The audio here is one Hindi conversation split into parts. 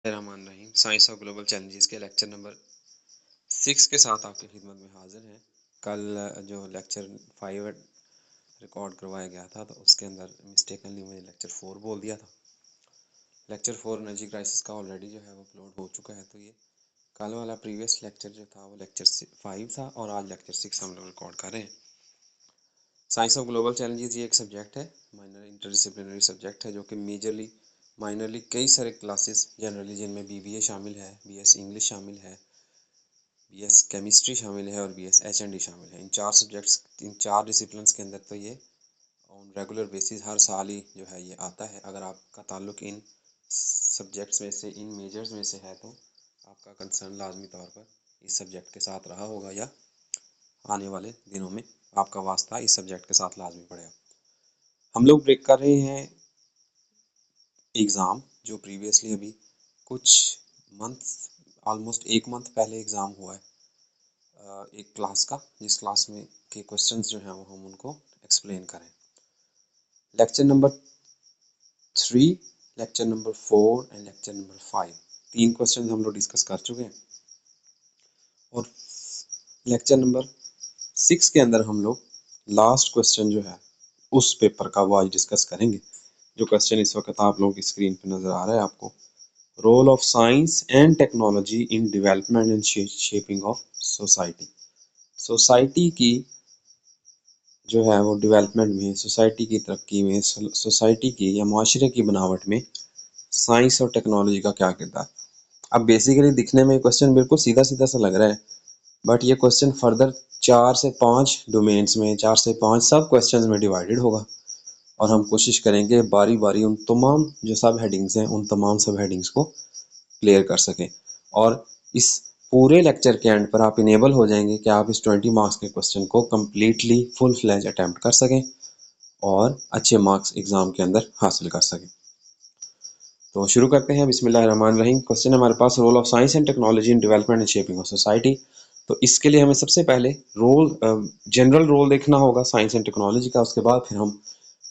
Rahman Rahim science of global challenges के लेक्चर नंबर 6 के साथ आपकी खिदमत में हाजिर हैं। कल जो लेक्चर 5 रिकॉर्ड करवाया गया था तो उसके अंदर मिस्टेकनली मुझे लेक्चर 4 बोल दिया था। लेक्चर 4 एनर्जी क्राइसिस का ऑलरेडी जो है वो अपलोड हो चुका है। तो ये कल वाला प्रीवियस लेक्चर जो था वो लेक्चर 5 था और आज लेक्चर 6 हम लोग रिकॉर्ड कर रहे हैं। साइंस ऑफ ग्लोबल चैलेंजेस ये एक सब्जेक्ट है, माइनर इंटरडिसिप्लिनरी सब्जेक्ट है, जो कि मेजरली माइनरली कई सारे क्लासेस जनरली जिनमें बीबीए शामिल है, बीएस इंग्लिश शामिल है, बीएस केमिस्ट्री शामिल है और बीएस एचएनडी शामिल है। इन चार सब्जेक्ट्स, इन चार डिसिप्लिन्स के अंदर तो ये ऑन रेगुलर बेसिस हर साल ही जो है ये आता है। अगर आपका ताल्लुक इन सब्जेक्ट्स में से, इन मेजर्स में से है तो आपका कंसर्न लाजमी तौर पर इस सब्जेक्ट के साथ रहा होगा या आने वाले दिनों में आपका वास्ता इस सब्जेक्ट के साथ लाजमी पड़ेगा। हम लोग ब्रेक कर रहे हैं एग्ज़ाम जो प्रीवियसली अभी कुछ मंथ, ऑलमोस्ट एक मंथ पहले एग्ज़ाम हुआ है एक क्लास का, जिस क्लास में के क्वेश्चंस जो हैं वो हम उनको एक्सप्लेन करें। Lecture number 3, lecture number 4 and lecture number 5 तीन क्वेश्चंस हम लोग डिस्कस कर चुके हैं और लेक्चर नंबर 6 के अंदर हम लोग लास्ट क्वेश्चन जो है उस पेपर का वो आज डिस्कस करेंगे। जो क्वेश्चन इस वक्त आप लोगों की स्क्रीन पर नज़र आ रहा है आपको, role of science and technology in development and shaping of society. Society की जो है वो डेवलपमेंट में, सोसाइटी की तरक्की में, सोसाइटी की या माशरे की बनावट में साइंस और टेक्नोलॉजी का क्या किरदार। अब बेसिकली दिखने में क्वेश्चन बिल्कुल सीधा सीधा सा लग रहा है, बट ये क्वेश्चन फर्दर 4 से 5 डोमेन्स में, 4 से 5 सब क्वेश्चंस में डिवाइडेड होगा और हम कोशिश करेंगे बारी बारी उन तमाम जो सब हेडिंग्स हैं उन तमाम सब हेडिंग्स को क्लियर कर सकें और इस पूरे लेक्चर के एंड पर आप इनेबल हो जाएंगे कि आप इस 20 मार्क्स के क्वेश्चन को कम्प्लीटली फुल फ्लैज अटैम्प्ट कर सकें और अच्छे मार्क्स एग्जाम के अंदर हासिल कर सकें। तो शुरू करते हैं। बिस्मिल्लाहिर्रहमानिर्रहीम। क्वेश्चन हमारे पास, role of science and technology in development and shaping of society. तो इसके लिए हमें सबसे पहले रोल, जनरल रोल देखना होगा साइंस एंड टेक्नोलॉजी का। उसके बाद फिर हम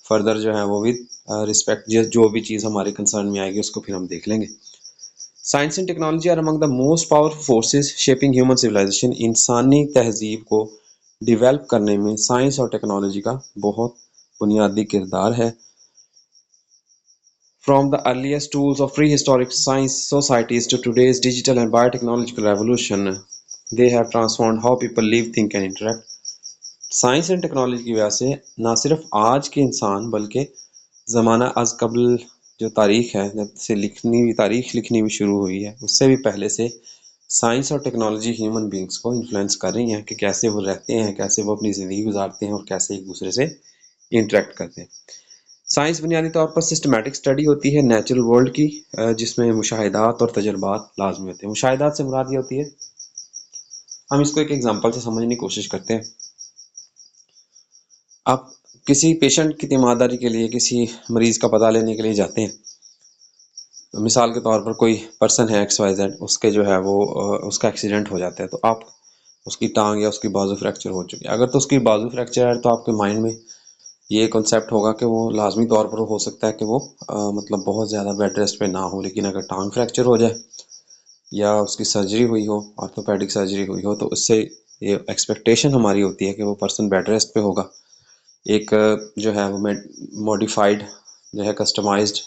फर्दर जो है वो विद रिस्पेक्ट जो भी चीज़ हमारे कंसर्न में आएगी उसको फिर हम देख लेंगे। Science and technology are among the most powerful forces shaping human civilisation. इंसानी तहजीब को डिवेल्प करने में साइंस और टेक्नोलॉजी का बहुत बुनियादी किरदार है। From the earliest tools of prehistoric science societies to today's digital and biotechnological revolution, they have transformed how people live, think and interact. Science and technology की वजह से ना सिर्फ आज के इंसान बल्कि ज़माना अज़ कबल जो तारीख़ है, जब से तारीख़ लिखनी भी शुरू हुई है उससे भी पहले से साइंस और टेक्नोलॉजी ह्यूमन बींग्स को इन्फ्लुएंस कर रही हैं कि कैसे वो रहते हैं, कैसे वो अपनी ज़िंदगी गुजारते हैं और कैसे एक दूसरे से इंटरेक्ट करते हैं। साइंस बुनियादी तौर पर सिस्टमैटिक स्टडी होती है नेचुरल वर्ल्ड की, जिसमें मुशाहिदात और तजुर्बात लाजमी होते हैं। मुशाहिदात से मुराद ये होती है, हम इसको एक एग्जांपल से समझने की कोशिश करते हैं। आप किसी पेशेंट की तीमारदारी के लिए, किसी मरीज का पता लेने के लिए जाते हैं, तो मिसाल के तौर पर कोई पर्सन है XYZ, उसके जो है वो उसका एक्सीडेंट हो जाता है, तो आप उसकी टांग या उसकी बाजू फ्रैक्चर हो चुकी है। अगर तो उसकी बाजू फ्रैक्चर है तो आपके माइंड में ये कॉन्सेप्ट होगा कि वो लाजमी तौर पर हो सकता है कि वो मतलब बहुत ज़्यादा बेड रेस्ट पे ना हो। लेकिन अगर टांग फ्रैक्चर हो जाए या उसकी सर्जरी हुई हो, ऑर्थोपेडिक सर्जरी हुई हो, तो उससे ये एक्सपेक्टेशन हमारी होती है कि वो पर्सन बेड रेस्ट पे होगा। एक जो है वो मॉडिफाइड जो है कस्टमाइज्ड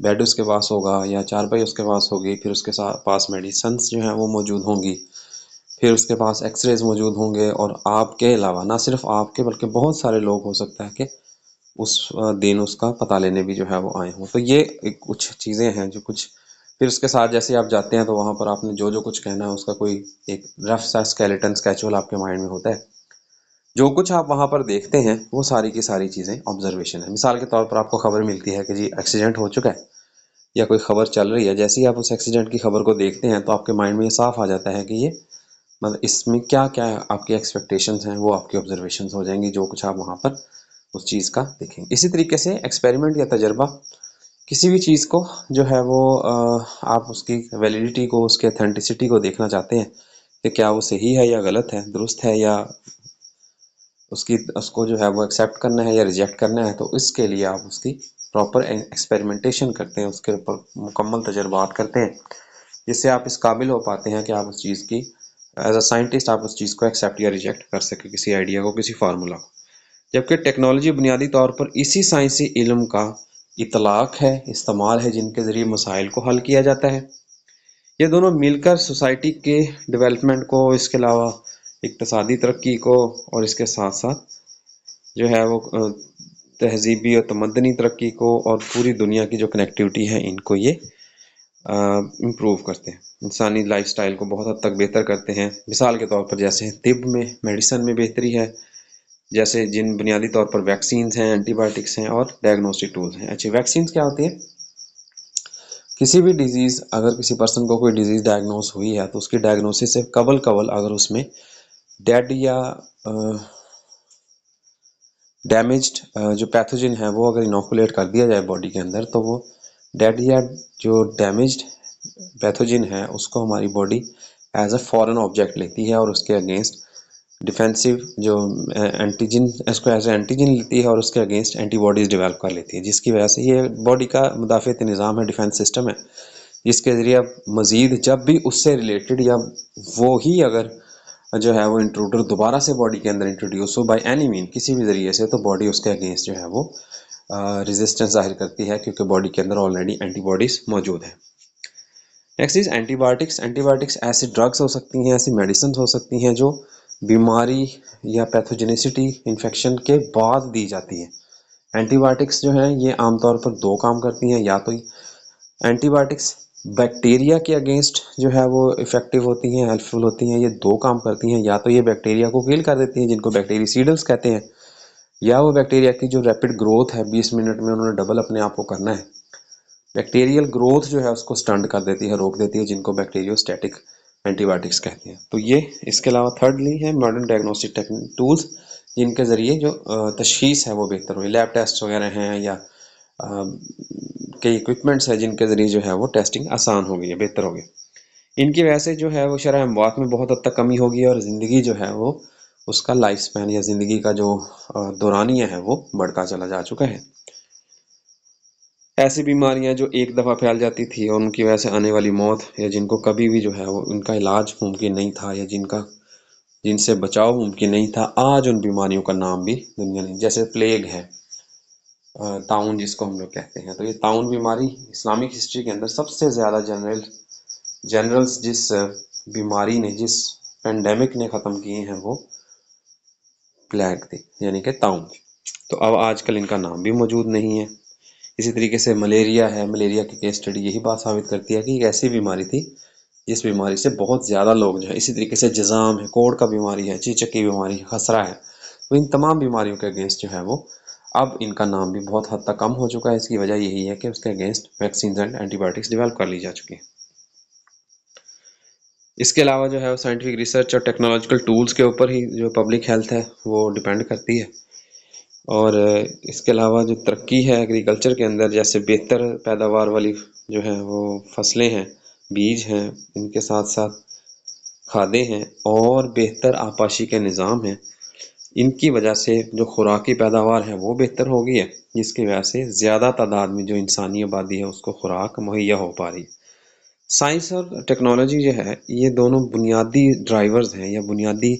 बेड उसके पास होगा या चारपाई उसके पास होगी, फिर उसके पास मेडिसन्स जो हैं वो मौजूद होंगी, फिर उसके पास एक्सरेज मौजूद होंगे और आपके अलावा ना सिर्फ आपके बल्कि बहुत सारे लोग हो सकता है कि उस दिन उसका पता लेने भी जो है वो आए हों। तो ये एक कुछ चीज़ें हैं जो कुछ, फिर उसके साथ जैसे आप जाते हैं तो वहाँ पर आपने जो जो कुछ कहना है उसका कोई एक रफ सा स्केलेटन स्केचुअल आपके माइंड में होता है। जो कुछ आप वहाँ पर देखते हैं वो सारी की सारी चीज़ें ऑब्जर्वेशन है। मिसाल के तौर पर आपको खबर मिलती है कि जी एक्सीडेंट हो चुका है या कोई खबर चल रही है, जैसे ही आप उस एक्सीडेंट की खबर को देखते हैं तो आपके माइंड में ये साफ आ जाता है कि ये मतलब इसमें क्या क्या आपकी एक्सपेक्टेशंस हैं वो आपकी ऑब्जर्वेशंस हो जाएंगी, जो कुछ आप वहाँ पर उस चीज़ का देखेंगे। इसी तरीके से एक्सपेरिमेंट या तजर्बा, किसी भी चीज़ को जो है वो आप उसकी वैलिडिटी को, उसकी ऑथेंटिसिटी को देखना चाहते हैं कि क्या वो सही है या गलत है, दुरुस्त है या उसको जो है वो एक्सेप्ट करना है या रिजेक्ट करना है, तो इसके लिए आप उसकी प्रॉपर एक्सपेरिमेंटेशन करते हैं, उसके ऊपर मुकम्मल तजर्बात करते हैं, जिससे आप इस काबिल हो पाते हैं कि आप उस चीज़ की एज अ साइंटिस्ट आप उस चीज़ को एक्सेप्ट या रिजेक्ट कर सके, किसी आइडिया को, किसी फार्मूला को। जबकि टेक्नोलॉजी बुनियादी तौर पर इसी साइंसी इल्म का इतलाक है, इस्तेमाल है, जिनके ज़रिए मसाइल को हल किया जाता है। ये दोनों मिलकर सोसाइटी के डेवलपमेंट को, इसके अलावा इक्तसादी तरक्की को, और इसके साथ साथ जो है वो तहजीबी और तमद्दनी तरक्की को और पूरी दुनिया की जो कनेक्टिविटी है, इनको ये इम्प्रूव करते हैं, इंसानी लाइफस्टाइल को बहुत हद तक बेहतर करते हैं। मिसाल के तौर पर जैसे तिब में, मेडिसिन में बेहतरी है, जैसे जिन बुनियादी तौर पर वैक्सीन्स हैं, एंटीबायोटिक्स हैं और डायग्नोस्टिक टूल्स हैं। अच्छी वैक्सीन्स क्या होती है? किसी भी डिजीज़, अगर किसी पर्सन को कोई डिजीज़ डायग्नोस हुई है तो उसकी डायग्नोसिस से कबल कबल अगर उसमें डेड या डैमेज्ड जो पैथोजन है वो अगर इनोकुलेट कर दिया जाए बॉडी के अंदर, तो वो डेड या जो डैमेज्ड पैथोजन है उसको हमारी body as a foreign object लेती है और उसके अगेंस्ट डिफेंसिव जो एंटीजन, इसको एज एंटीजन लेती है और उसके अगेंस्ट एंटीबॉडीज़ डेवलप कर लेती है, जिसकी वजह से ये बॉडी का मुदाफ़ियती निज़ाम है, डिफेंस सिस्टम है, जिसके ज़रिए अब मज़ीद जब भी उससे रिलेटेड या वो ही अगर जो है वो इंट्रूडर दोबारा से बॉडी के अंदर इंट्रोड्यूस हो बाय एनी मीन, किसी भी ज़रिए से, तो बॉडी उसके अगेंस्ट जो है वो रेजिस्टेंस जाहिर करती है, क्योंकि बॉडी के अंदर ऑलरेडी एंटीबॉडीज़ मौजूद है। Next is antibiotics. एंटीबायोटिक्स ऐसी ड्रग्स हो सकती हैं, ऐसी मेडिसिन हो सकती हैं जो बीमारी या पैथोजेनिसिटी इन्फेक्शन के बाद दी जाती है। एंटीबायोटिक्स जो हैं ये आमतौर पर दो काम करती हैं, या तो एंटीबायोटिक्स बैक्टीरिया के अगेंस्ट जो है वो इफेक्टिव होती हैं, हेल्पफुल होती हैं, ये दो काम करती हैं, या तो ये बैक्टीरिया को किल कर देती हैं, जिनको बैक्टीरियासीडल्स कहते हैं, या वो बैक्टीरिया की जो रैपिड ग्रोथ है, 20 मिनट में उन्होंने डबल अपने आप को करना है, बैक्टीरियल ग्रोथ जो है उसको स्टंट कर देती है, रोक देती है, जिनको बैक्टीरियोस्टैटिक एंटीबायोटिक्स कहते हैं। तो ये इसके अलावा थर्डली है मॉडर्न डायग्नोस्टिक टूल्स, जिनके ज़रिए जो तशखीस है वो बेहतर हुई, लैब टेस्ट वगैरह हैं या कई इक्विपमेंट्स हैं जिनके ज़रिए जो है वो टेस्टिंग आसान हो गई है, बेहतर हो गई। इनकी वजह से जो है वो शरह अमवात में बहुत हद तक कमी होगी और ज़िंदगी जो है वो उसका लाइफ स्पैन या ज़िंदगी का जो दौरानिया है वो बढ़ता चला जा चुका है। ऐसी बीमारियां जो एक दफ़ा फैल जाती थी और उनकी वजह से आने वाली मौत, या जिनको कभी भी जो है वो उनका इलाज मुमकिन नहीं था, या जिनसे बचाव मुमकिन नहीं था, आज उन बीमारियों का नाम भी दुनिया नहीं, जैसे प्लेग है, ताउन जिसको हम लोग कहते हैं। तो ये ताउन बीमारी इस्लामिक हिस्ट्री के अंदर सबसे ज़्यादा जनरल्स जिस बीमारी ने, जिस पेंडेमिक ने ख़त्म किए हैं, वो प्लेग थी, यानी कि ताउन। तो अब आजकल इनका नाम भी मौजूद नहीं है। इसी तरीके से मलेरिया है, मलेरिया की केस स्टडी यही बात साबित करती है कि एक ऐसी बीमारी थी जिस बीमारी से बहुत ज़्यादा लोग जो है, इसी तरीके से जज़ाम है, कोढ़ का बीमारी है, चीचक की बीमारी है, खसरा है, तो इन तमाम बीमारियों के अगेंस्ट जो है वो अब इनका नाम भी बहुत हद तक कम हो चुका है। इसकी वजह यही है कि उसके against vaccine and antibiotics develop कर ली जा चुकी हैं। इसके अलावा जो है वो साइंटिफिक रिसर्च और टेक्नोलॉजिकल टूल्स के ऊपर ही जो पब्लिक हेल्थ है वो डिपेंड करती है। और इसके अलावा जो तरक्की है एग्रीकल्चर के अंदर, जैसे बेहतर पैदावार वाली जो है वो फसलें हैं, बीज हैं, इनके साथ साथ खादें हैं और बेहतर आपाशी के निज़ाम हैं, इनकी वजह से जो खुराकी पैदावार है वो बेहतर हो गई है, जिसकी वजह से ज़्यादा तादाद में जो इंसानी आबादी है उसको खुराक मुहैया हो पा रही है। साइंस और टेक्नोलॉजी जो है ये दोनों बुनियादी ड्राइवर्स हैं या बुनियादी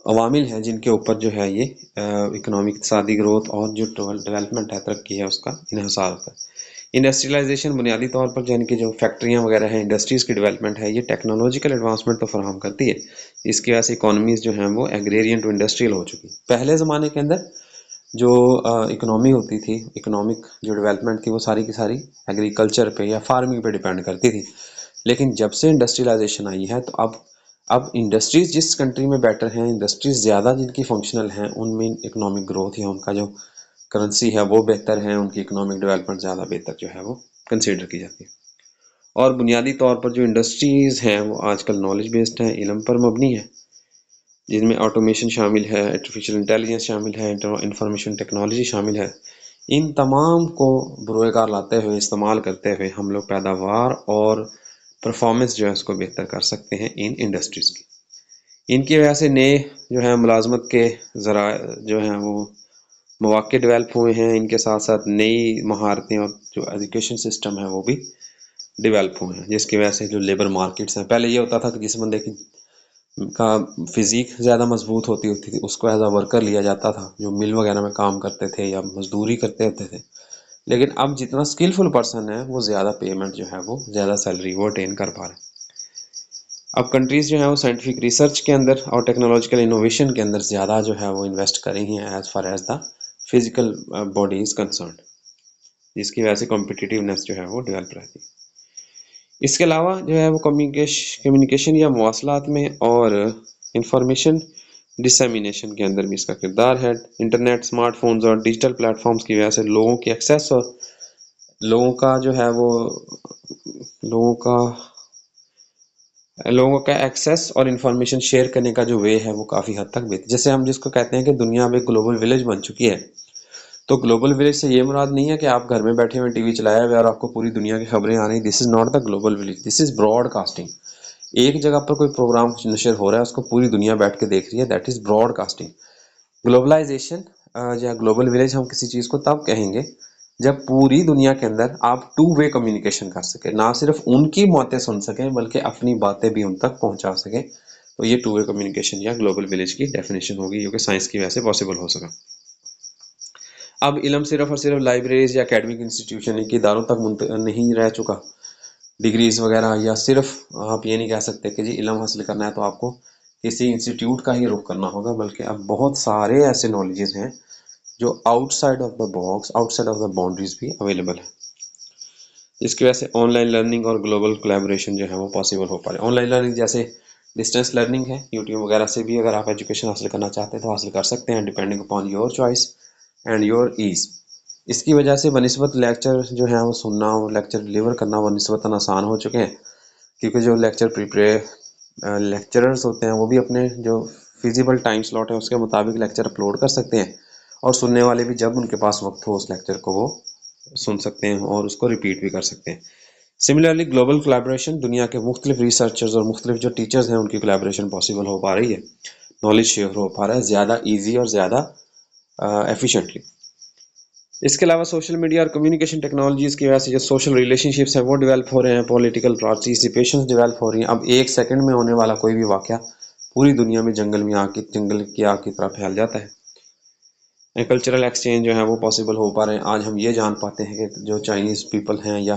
अवामिल हैं जिनके ऊपर जो है ये इकोनॉमिक इक़्तिसादी ग्रोथ और जो डेवलपमेंट है, तरक्की है, उसका इन्हिसार होता है। इंडस्ट्रियलाइजेशन बुनियादी तौर पर यानी कि जो फैक्ट्रियाँ वगैरह हैं, इंडस्ट्रीज़ की डेवलपमेंट है, ये टेक्नोलॉजिकल एडवांसमेंट तो फराहम करती है। इसकी वजह से इकोनॉमीज़ जो हैं वो एग्रेरियन टू इंडस्ट्रियल हो चुकी। पहले ज़माने के अंदर जो इकोनॉमी होती थी, इकोनॉमिक जो डेवलपमेंट थी, वो सारी की सारी एग्रीकल्चर पे या फार्मिंग पे डिपेंड करती थी। लेकिन जब से इंडस्ट्रियलाइजेशन आई है तो अब इंडस्ट्रीज़ जिस कंट्री में बेटर हैं, इंडस्ट्रीज़ ज़्यादा जिनकी फंक्शनल हैं, उनमें इकोनॉमिक ग्रोथ या उनका जो करेंसी है वो बेहतर है, उनकी इकोनॉमिक डेवलपमेंट ज़्यादा बेहतर जो है वो कंसीडर की जाती है। और बुनियादी तौर पर जो इंडस्ट्रीज़ हैं वो आजकल नॉलेज बेस्ड हैं, इल्म पर मबनी है, जिनमें ऑटोमेशन शामिल है, आर्टिफिशियल इंटेलिजेंस शामिल है, इंफॉर्मेशन टेक्नोलॉजी शामिल है। इन तमाम को बुरोकार लाते हुए, इस्तेमाल करते हुए हम लोग पैदावार और परफॉर्मेंस जो है उसको बेहतर कर सकते हैं इन इंडस्ट्रीज़ की। इनकी वजह से नए जो है मुलाजमत के ज़रा जो हैं वो मौके डेवलप हुए हैं, इनके साथ साथ नई महारतें और जो एजुकेशन सिस्टम है वो भी डेवलप हुए हैं, जिसकी वजह से जो लेबर मार्केट्स हैं, पहले ये होता था कि जिस बंदे की का फिजिक ज़्यादा मजबूत होती थी उसको एज अ वर्कर लिया जाता था, जो मिल वगैरह में काम करते थे या मजदूरी करते होते थे। लेकिन अब जितना स्किलफुल पर्सन है वो ज़्यादा पेमेंट जो है वो ज़्यादा सैलरी वो अटेन कर पा रहे हैं। अब कंट्रीज़ जो है वो साइंटिफिक रिसर्च के अंदर और टेक्नोलॉजिकल इनोवेशन के अंदर ज़्यादा जो है वो इन्वेस्ट कर रही हैं as far as the physical body is concern, जिसकी वजह से कॉम्पिटिटिवनेस जो है वो डेवलप रहती है। इसके अलावा जो है वो कम्युनिकेशन या मवासलात में और इंफॉर्मेशन डिसेमिनेशन के अंदर भी इसका किरदार है। इंटरनेट, स्मार्टफोन्स और डिजिटल प्लेटफॉर्म्स की वजह से लोगों की एक्सेस और लोगों का जो है वो लोगों का लोगों का एक्सेस और इंफॉर्मेशन शेयर करने का जो वे है वो काफ़ी हद तक बेहतर, जैसे हम जिसको कहते हैं कि दुनिया अब एक ग्लोबल विलेज बन चुकी है। तो ग्लोबल विलेज से ये मुराद नहीं है कि आप घर में बैठे हुए टीवी चलाया हुआ और आपको पूरी दुनिया की खबरें आ रही। This is not the global village, this is broadcasting. एक जगह पर कोई प्रोग्राम नशर हो रहा है, उसको पूरी दुनिया बैठ के देख रही है, दैट इज ब्रॉडकास्टिंग। ग्लोबलाइजेशन या ग्लोबल विलेज हम किसी चीज़ को तब कहेंगे जब पूरी दुनिया के अंदर आप टू वे कम्युनिकेशन कर सके, ना सिर्फ उनकी बातें सुन सकें बल्कि अपनी बातें भी उन तक पहुंचा सकें। तो ये टू वे कम्युनिकेशन या ग्लोबल विलेज की डेफिनेशन होगी, जो कि साइंस की वजह से पॉसिबल हो सका। अब इल्म सिर्फ और सिर्फ लाइब्रेरीज या एकेडमिक इंस्टीट्यूशन के इदारों तक नहीं रह चुका, डिग्रीज वगैरह, या सिर्फ आप ये नहीं कह सकते कि जी इल्म हासिल करना है तो आपको किसी इंस्टीट्यूट का ही रुख करना होगा, बल्कि अब बहुत सारे ऐसे नॉलेजेस हैं जो outside of the box, outside of the boundaries भी अवेलेबल है, जिसकी वजह से ऑनलाइन लर्निंग और ग्लोबल कोलैबोरेशन जो है वो पॉसिबल हो पा रहे हैं। ऑनलाइन लर्निंग जैसे डिस्टेंस लर्निंग है, यूट्यूब वगैरह से भी अगर आप एजुकेशन हासिल करना चाहते हैं तो हासिल कर सकते हैं, depending upon your choice and your ease. इसकी वजह से बनस्बत लेक्चर जो है वो सुनना और लेक्चर डिलीवर करना वो निस्बतन आसान हो चुके हैं, क्योंकि जो लेक्चरर्स होते हैं वो भी अपने जो फिजिबल टाइम स्लॉट है उसके मुताबिक लेक्चर अपलोड कर सकते हैं, और सुनने वाले भी जब उनके पास वक्त हो उस लेक्चर को वो सुन सकते हैं और उसको रिपीट भी कर सकते हैं। सिमिलरली ग्लोबल कोलैबोरेशन, दुनिया के मुख्तलिफ रिसर्चर्स और मुख्तलिफ जो टीचर्स हैं उनकी कोलैबोरेशन पॉसिबल हो पा रही है, नॉलेज शेयर हो पा रहा है ज़्यादा ईजी और ज़्यादा एफिशिएंटली। इसके अलावा सोशल मीडिया और कम्युनिकेशन टेक्नोलॉजीज की वजह से जो सोशल रिलेशनशिप्स हैं वो डेवलप हो रहे हैं, पॉलिटिकल पार्टिसिपेशन डेवलप हो रही हैं। अब एक सेकंड में होने वाला कोई भी वाकया पूरी दुनिया में जंगल की आग की तरह फैल जाता है। कल्चरल एक्सचेंज जो है वो पॉसिबल हो पा रहे हैं। आज हम ये जान पाते हैं कि जो चाइनीज़ पीपल हैं या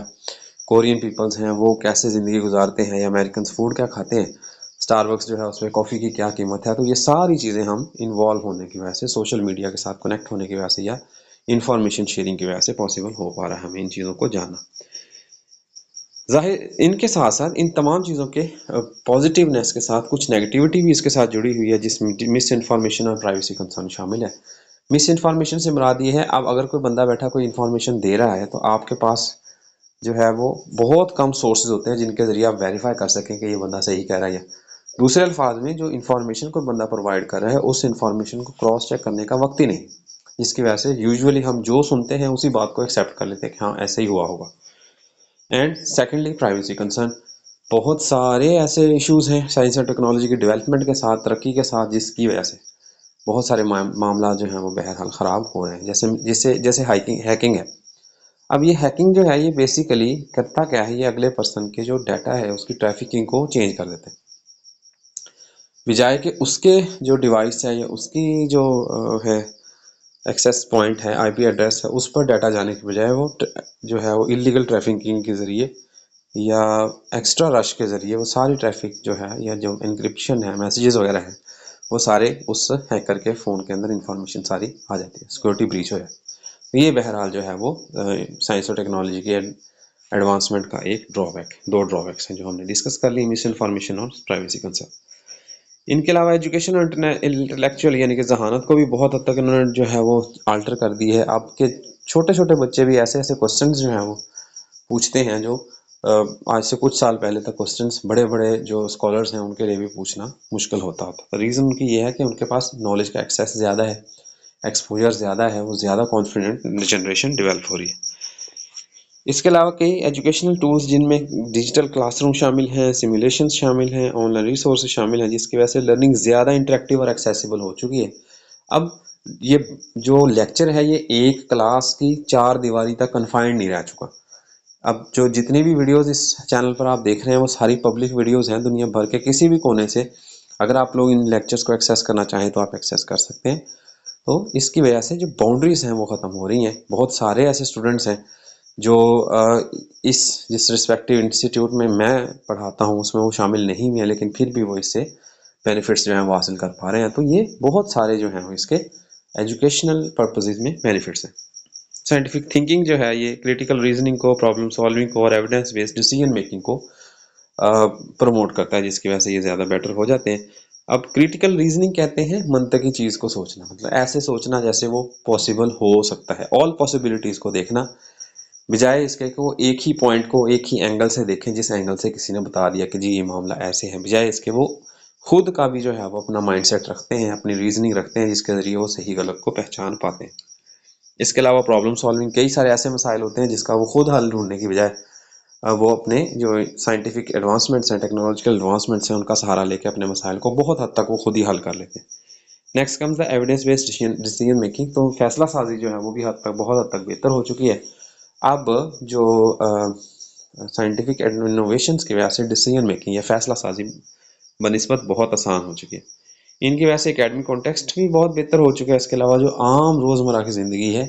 कोरियन पीपल्स हैं वो कैसे ज़िंदगी गुजारते हैं, या अमेरिकन फूड क्या खाते हैं, स्टारबक्स जो है उसमें कॉफ़ी की क्या कीमत है। तो ये सारी चीज़ें हम इन्वॉल्व होने की वजह से, सोशल मीडिया के साथ कनेक्ट होने की वजह से या इंफॉर्मेशन शेयरिंग की वजह से पॉसिबल हो पा रहा है हमें इन चीज़ों को जानना। ज़ाहिर इनके साथ साथ इन तमाम चीज़ों के पॉजिटिवनेस के साथ कुछ नेगेटिविटी भी इसके साथ जुड़ी हुई है, जिसमें मिस इन्फॉर्मेशन और प्राइवेसी कंसर्न शामिल है। मिस इन्फॉर्मेशन से मुराद ये है, अब अगर कोई बंदा बैठा कोई इन्फॉर्मेशन दे रहा है तो आपके पास जो है वो बहुत कम सोर्सेज होते हैं जिनके ज़रिए आप वेरीफाई कर सकें कि ये बंदा सही कह रहा है। या दूसरे अल्फाज में जो इन्फॉर्मेशन कोई बंदा प्रोवाइड कर रहा है उस इन्फॉर्मेशन को क्रॉस चेक करने का वक्त ही नहीं, जिसकी वजह से यूजुअली हम जो सुनते हैं उसी बात को एक्सेप्ट कर लेते हैं कि हाँ ऐसे ही हुआ होगा। एंड सेकेंडली प्राइवेसी कंसर्न, बहुत सारे ऐसे इश्यूज हैं साइंस और टेक्नोलॉजी की डेवलपमेंट के साथ, तरक्की के साथ, जिसकी वजह से बहुत सारे मामला जो हैं वो बहरहाल ख़राब हो रहे हैं। जैसे जैसे जैसे हैकिंग है। अब ये हैकिंग जो है ये बेसिकली करता क्या है, ये अगले पर्सन के जो डाटा है उसकी ट्रैफिकिंग को चेंज कर देते हैं, बजाय कि उसके जो डिवाइस है या उसकी जो है एक्सेस पॉइंट है, आईपी एड्रेस है, उस पर डाटा जाने के बजाय वो जो है वो इलीगल ट्रैफिकिंग के ज़रिए या एक्स्ट्रा रश के ज़रिए वो सारी ट्रैफिक जो है या जो इंक्रिप्शन है, मैसेजेस वगैरह हैं, वो सारे उस हैकर के फ़ोन के अंदर इंफॉर्मेशन सारी आ जाती है, सिक्योरिटी ब्रीच हो जाए। तो ये बहरहाल जो है वो साइंस और टेक्नोलॉजी के एडवांसमेंट का एक ड्रॉबैक, दो ड्रॉबैक्स हैं जो हमने डिस्कस कर ली, मिस इन्फॉर्मेशन और प्राइवेसी कंसर्न। इनके अलावा एजुकेशन और इंटेलेक्चुअल यानी कि जहानत को भी बहुत हद तक इन्होंने जो है वो अल्टर कर दी है। अब के छोटे छोटे बच्चे भी ऐसे ऐसे क्वेश्चंस जो हैं वो पूछते हैं जो आज से कुछ साल पहले तक क्वेश्चंस बड़े बड़े जो स्कॉलर्स हैं उनके लिए भी पूछना मुश्किल होता था। रीज़न उनकी ये है कि उनके पास नॉलेज का एक्सेस ज़्यादा है, एक्सपोजर ज़्यादा है, वो ज़्यादा कॉन्फिडेंट जनरेशन डेवलप हो रही है। इसके अलावा कई एजुकेशनल टूल्स जिनमें डिजिटल क्लासरूम शामिल हैं, सिमुलेशंस शामिल हैं, ऑनलाइन रिसोर्सेज शामिल हैं, जिसकी वजह से लर्निंग ज़्यादा इंटरेक्टिव और एक्सेसिबल हो चुकी है। अब ये जो लेक्चर है ये एक क्लास की 4 दीवारी तक कन्फाइंड नहीं रह चुका। अब जो जितनी भी वीडियोस इस चैनल पर आप देख रहे हैं वो सारी पब्लिक वीडियोस हैं दुनिया भर के किसी भी कोने से। अगर आप लोग इन लेक्चर्स को एक्सेस करना चाहें तो आप एक्सेस कर सकते हैं। तो इसकी वजह से जो बाउंड्रीज हैं वो ख़त्म हो रही हैं। बहुत सारे ऐसे स्टूडेंट्स हैं जो इस जिस रिस्पेक्टिव इंस्टीट्यूट में मैं पढ़ाता हूँ उसमें वो शामिल नहीं हुए हैं, लेकिन फिर भी वो इससे बेनिफिट्स जो हैं वो हासिल कर पा रहे हैं। तो ये बहुत सारे जो हैं वो इसके एजुकेशनल पर्पसेस में बेनिफिट्स हैं। साइंटिफिक थिंकिंग जो है ये क्रिटिकल रीजनिंग को, प्रॉब्लम सॉल्विंग को और एविडेंस बेस्ड डिसीजन मेकिंग को प्रमोट करता है, जिसकी वजह से ये ज़्यादा बेटर हो जाते हैं। अब क्रिटिकल रीजनिंग कहते हैं मंतकी चीज़ को सोचना, मतलब ऐसे सोचना जैसे वो पॉसिबल हो सकता है, ऑल पॉसिबिलिटीज़ को देखना, बजाय इसके कि वो एक ही पॉइंट को एक ही एंगल से देखें जिस एंगल से किसी ने बता दिया कि जी ये मामला ऐसे है। बजाय इसके वो खुद का भी जो है वो अपना माइंडसेट रखते हैं, अपनी रीजनिंग रखते हैं, जिसके ज़रिए वो सही गलत को पहचान पाते हैं। इसके अलावा प्रॉब्लम सॉल्विंग, कई सारे ऐसे मसाइल होते हैं जिसका वो खुद हल ढूंढने की बजाय वो अपने जो साइंटिफिक एडवांसमेंट्स हैं, टेक्नोलॉजिकल एडवांसमेंट्स हैं, उनका सहारा लेके अपने मसाइल को बहुत हद तक वो खुद ही हल कर लेते हैं। Next comes the evidence based decision making. तो फैसला साजी जो है वो भी बहुत हद तक बेहतर हो चुकी है। अब जो साइंटिफिक इनोवेशंस की वजह से डिसीजन मेकिंग या फैसला साजी बनिस्बत बहुत आसान हो चुकी है। इनकी वजह से एकेडमिक कॉन्टेक्स्ट भी बहुत बेहतर हो चुका है। इसके अलावा जो आम रोज़मर्रा की ज़िंदगी है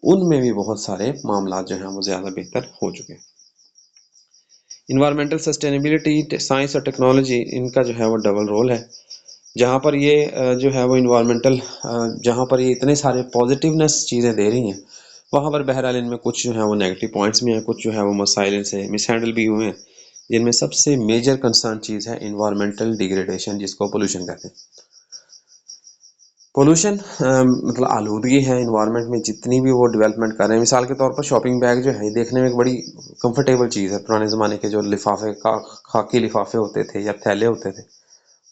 उनमें भी बहुत सारे मामला जो हैं वो ज़्यादा बेहतर हो चुके हैं। इन्वायरमेंटल सस्टेनेबिलिटी, साइंस और टेक्नोलॉजी, इनका जो है वो डबल रोल है। जहाँ पर ये जो है वो इन्वायरमेंटल, जहाँ पर ये इतने सारे पॉजिटिवनेस चीज़ें दे रही हैं, वहाँ पर बहरहाल इनमें कुछ जो है वो नेगेटिव पॉइंट्स भी हैं, कुछ जो है वो मसाइल से मिसहैंडल भी हुए हैं, जिनमें सबसे मेजर कंसर्न चीज़ है इन्वायरमेंटल डिग्रेडेशन, जिसको पोल्यूशन कहते हैं। पोल्यूशन मतलब आलूदगी है इन्वायरमेंट में, जितनी भी वो डेवलपमेंट कर रहे हैं। मिसाल के तौर पर शॉपिंग बैग जो है ये देखने में एक बड़ी कंफर्टेबल चीज़ है। पुराने ज़माने के जो लिफाफे का खाकी लिफाफे होते थे या थैले होते थे,